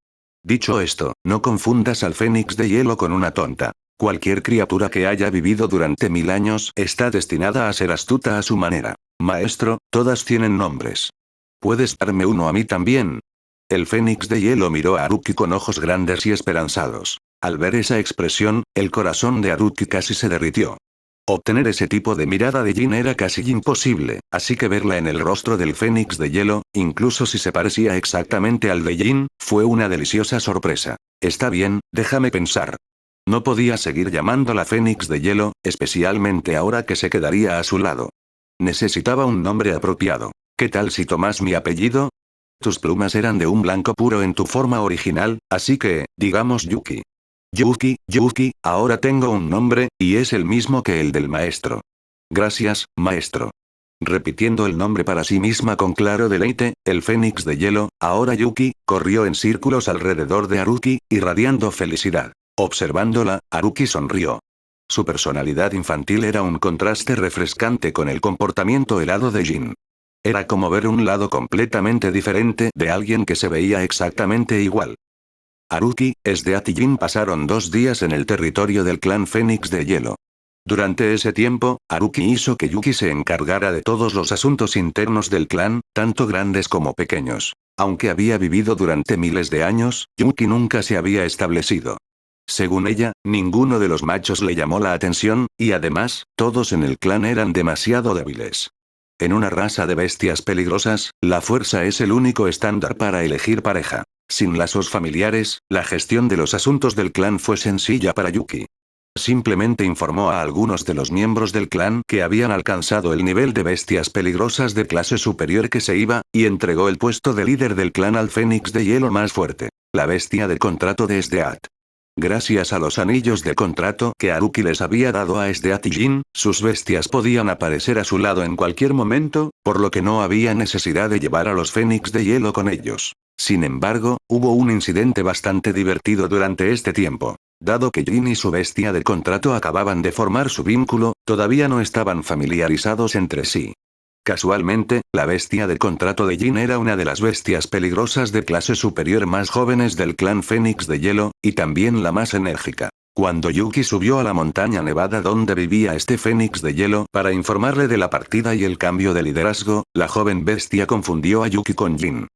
Dicho esto, no confundas al Fénix de hielo con una tonta. Cualquier criatura que haya vivido durante 1000 años está destinada a ser astuta a su manera. Maestro, todas tienen nombres. ¿Puedes darme uno a mí también? El Fénix de hielo miró a Haruki con ojos grandes y esperanzados. Al ver esa expresión, el corazón de Haruki casi se derritió. Obtener ese tipo de mirada de Jin era casi imposible, así que verla en el rostro del Fénix de hielo, incluso si se parecía exactamente al de Jin, fue una deliciosa sorpresa. Está bien, déjame pensar. No podía seguir llamándola Fénix de hielo, especialmente ahora que se quedaría a su lado. Necesitaba un nombre apropiado. ¿Qué tal si tomas mi apellido? Tus plumas eran de un blanco puro en tu forma original, así que, digamos Yuki. Yuki, ahora tengo un nombre, y es el mismo que el del maestro. Gracias, maestro. Repitiendo el nombre para sí misma con claro deleite, el Fénix de hielo, ahora Yuki, corrió en círculos alrededor de Haruki, irradiando felicidad. Observándola, Haruki sonrió. Su personalidad infantil era un contraste refrescante con el comportamiento helado de Jin. Era como ver un lado completamente diferente de alguien que se veía exactamente igual. Haruki, Sdeat y Jin pasaron 2 días en el territorio del clan Fénix de hielo. Durante ese tiempo, Haruki hizo que Yuki se encargara de todos los asuntos internos del clan, tanto grandes como pequeños. Aunque había vivido durante miles de años, Yuki nunca se había establecido. Según ella, ninguno de los machos le llamó la atención, y además, todos en el clan eran demasiado débiles. En una raza de bestias peligrosas, la fuerza es el único estándar para elegir pareja. Sin lazos familiares, la gestión de los asuntos del clan fue sencilla para Yuki. Simplemente informó a algunos de los miembros del clan que habían alcanzado el nivel de bestias peligrosas de clase superior que se iba, y entregó el puesto de líder del clan al Fénix de hielo más fuerte, la bestia de contrato de Sdeat. Gracias a los anillos de contrato que Haruki les había dado a Sdeat y Jin, sus bestias podían aparecer a su lado en cualquier momento, por lo que no había necesidad de llevar a los Fénix de hielo con ellos. Sin embargo, hubo un incidente bastante divertido durante este tiempo. Dado que Jin y su bestia de contrato acababan de formar su vínculo, todavía no estaban familiarizados entre sí. Casualmente, la bestia de contrato de Jin era una de las bestias peligrosas de clase superior más jóvenes del clan Fénix de hielo, y también la más enérgica. Cuando Yuki subió a la montaña nevada donde vivía este Fénix de hielo para informarle de la partida y el cambio de liderazgo, la joven bestia confundió a Yuki con Jin.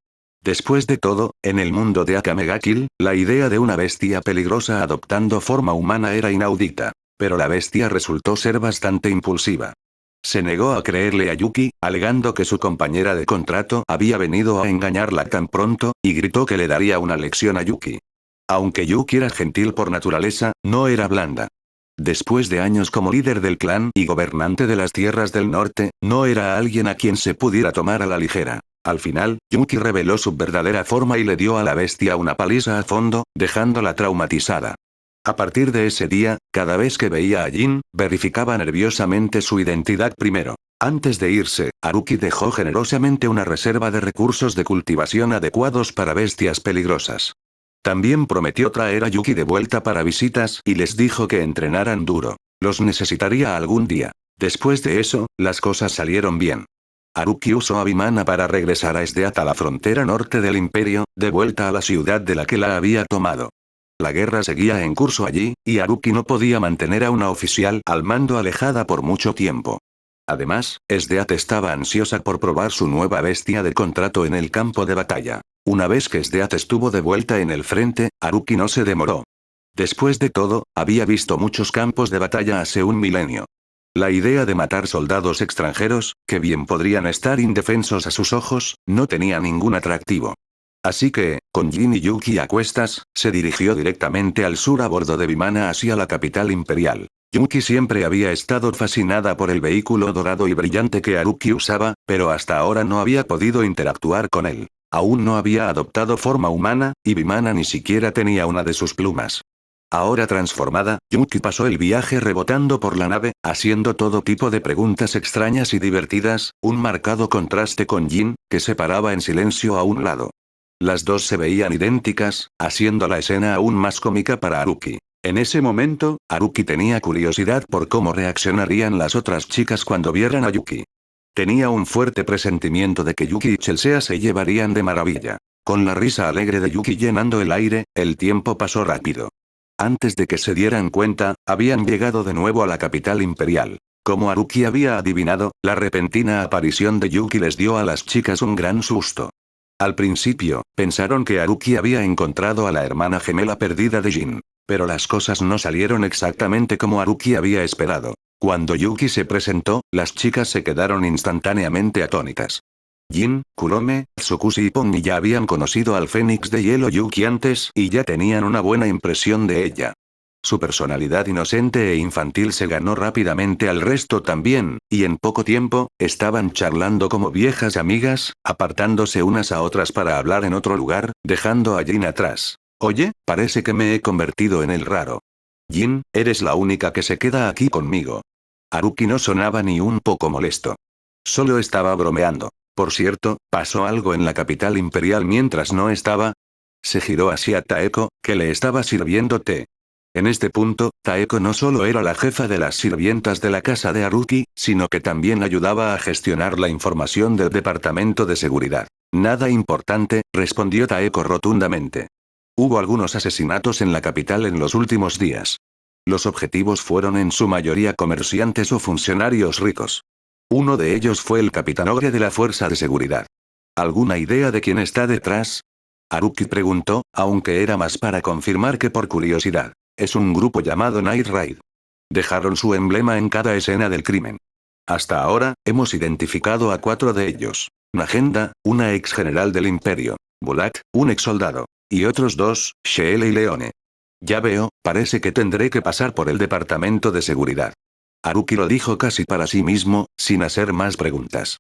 Después de todo, en el mundo de Akame ga Kill, la idea de una bestia peligrosa adoptando forma humana era inaudita. Pero la bestia resultó ser bastante impulsiva. Se negó a creerle a Yuki, alegando que su compañera de contrato había venido a engañarla tan pronto, y gritó que le daría una lección a Yuki. Aunque Yuki era gentil por naturaleza, no era blanda. Después de años como líder del clan y gobernante de las tierras del norte, no era alguien a quien se pudiera tomar a la ligera. Al final, Yuki reveló su verdadera forma y le dio a la bestia una paliza a fondo, dejándola traumatizada. A partir de ese día, cada vez que veía a Jin, verificaba nerviosamente su identidad primero. Antes de irse, Haruki dejó generosamente una reserva de recursos de cultivación adecuados para bestias peligrosas. También prometió traer a Yuki de vuelta para visitas y les dijo que entrenaran duro. Los necesitaría algún día. Después de eso, las cosas salieron bien. Haruki usó a Vimana para regresar a Sdeat a la frontera norte del imperio, de vuelta a la ciudad de la que la había tomado. La guerra seguía en curso allí, y Haruki no podía mantener a una oficial al mando alejada por mucho tiempo. Además, Sdeat estaba ansiosa por probar su nueva bestia de contrato en el campo de batalla. Una vez que Sdeat estuvo de vuelta en el frente, Haruki no se demoró. Después de todo, había visto muchos campos de batalla hace un milenio. La idea de matar soldados extranjeros, que bien podrían estar indefensos a sus ojos, no tenía ningún atractivo. Así que, con Jin y Yuki a cuestas, se dirigió directamente al sur a bordo de Vimana hacia la capital imperial. Yuki siempre había estado fascinada por el vehículo dorado y brillante que Haruki usaba, pero hasta ahora no había podido interactuar con él. Aún no había adoptado forma humana, y Vimana ni siquiera tenía una de sus plumas. Ahora transformada, Yuki pasó el viaje rebotando por la nave, haciendo todo tipo de preguntas extrañas y divertidas, un marcado contraste con Jin, que se paraba en silencio a un lado. Las dos se veían idénticas, haciendo la escena aún más cómica para Haruki. En ese momento, Haruki tenía curiosidad por cómo reaccionarían las otras chicas cuando vieran a Yuki. Tenía un fuerte presentimiento de que Yuki y Chelsea se llevarían de maravilla. Con la risa alegre de Yuki llenando el aire, el tiempo pasó rápido. Antes de que se dieran cuenta, habían llegado de nuevo a la capital imperial. Como Haruki había adivinado, la repentina aparición de Yuki les dio a las chicas un gran susto. Al principio, pensaron que Haruki había encontrado a la hermana gemela perdida de Jin. Pero las cosas no salieron exactamente como Haruki había esperado. Cuando Yuki se presentó, las chicas se quedaron instantáneamente atónitas. Jin, Kurome, Tsukushi y Pony ya habían conocido al Fénix de Hielo Yuki antes y ya tenían una buena impresión de ella. Su personalidad inocente e infantil se ganó rápidamente al resto también, y en poco tiempo, estaban charlando como viejas amigas, apartándose unas a otras para hablar en otro lugar, dejando a Jin atrás. Oye, parece que me he convertido en el raro. Jin, eres la única que se queda aquí conmigo. Haruki no sonaba ni un poco molesto. Solo estaba bromeando. Por cierto, ¿pasó algo en la capital imperial mientras no estaba? Se giró hacia Taeko, que le estaba sirviendo té. En este punto, Taeko no solo era la jefa de las sirvientas de la casa de Haruki, sino que también ayudaba a gestionar la información del departamento de seguridad. Nada importante, respondió Taeko rotundamente. Hubo algunos asesinatos en la capital en los últimos días. Los objetivos fueron en su mayoría comerciantes o funcionarios ricos. Uno de ellos fue el capitán Ogre de la Fuerza de Seguridad. ¿Alguna idea de quién está detrás? Haruki preguntó, aunque era más para confirmar que por curiosidad. Es un grupo llamado Night Raid. Dejaron su emblema en cada escena del crimen. Hasta ahora, hemos identificado a 4 de ellos. Nagenda, una ex general del Imperio. Bulak, un ex soldado. Y otros 2, Sheele y Leone. Ya veo, parece que tendré que pasar por el departamento de seguridad. Haruki lo dijo casi para sí mismo, sin hacer más preguntas.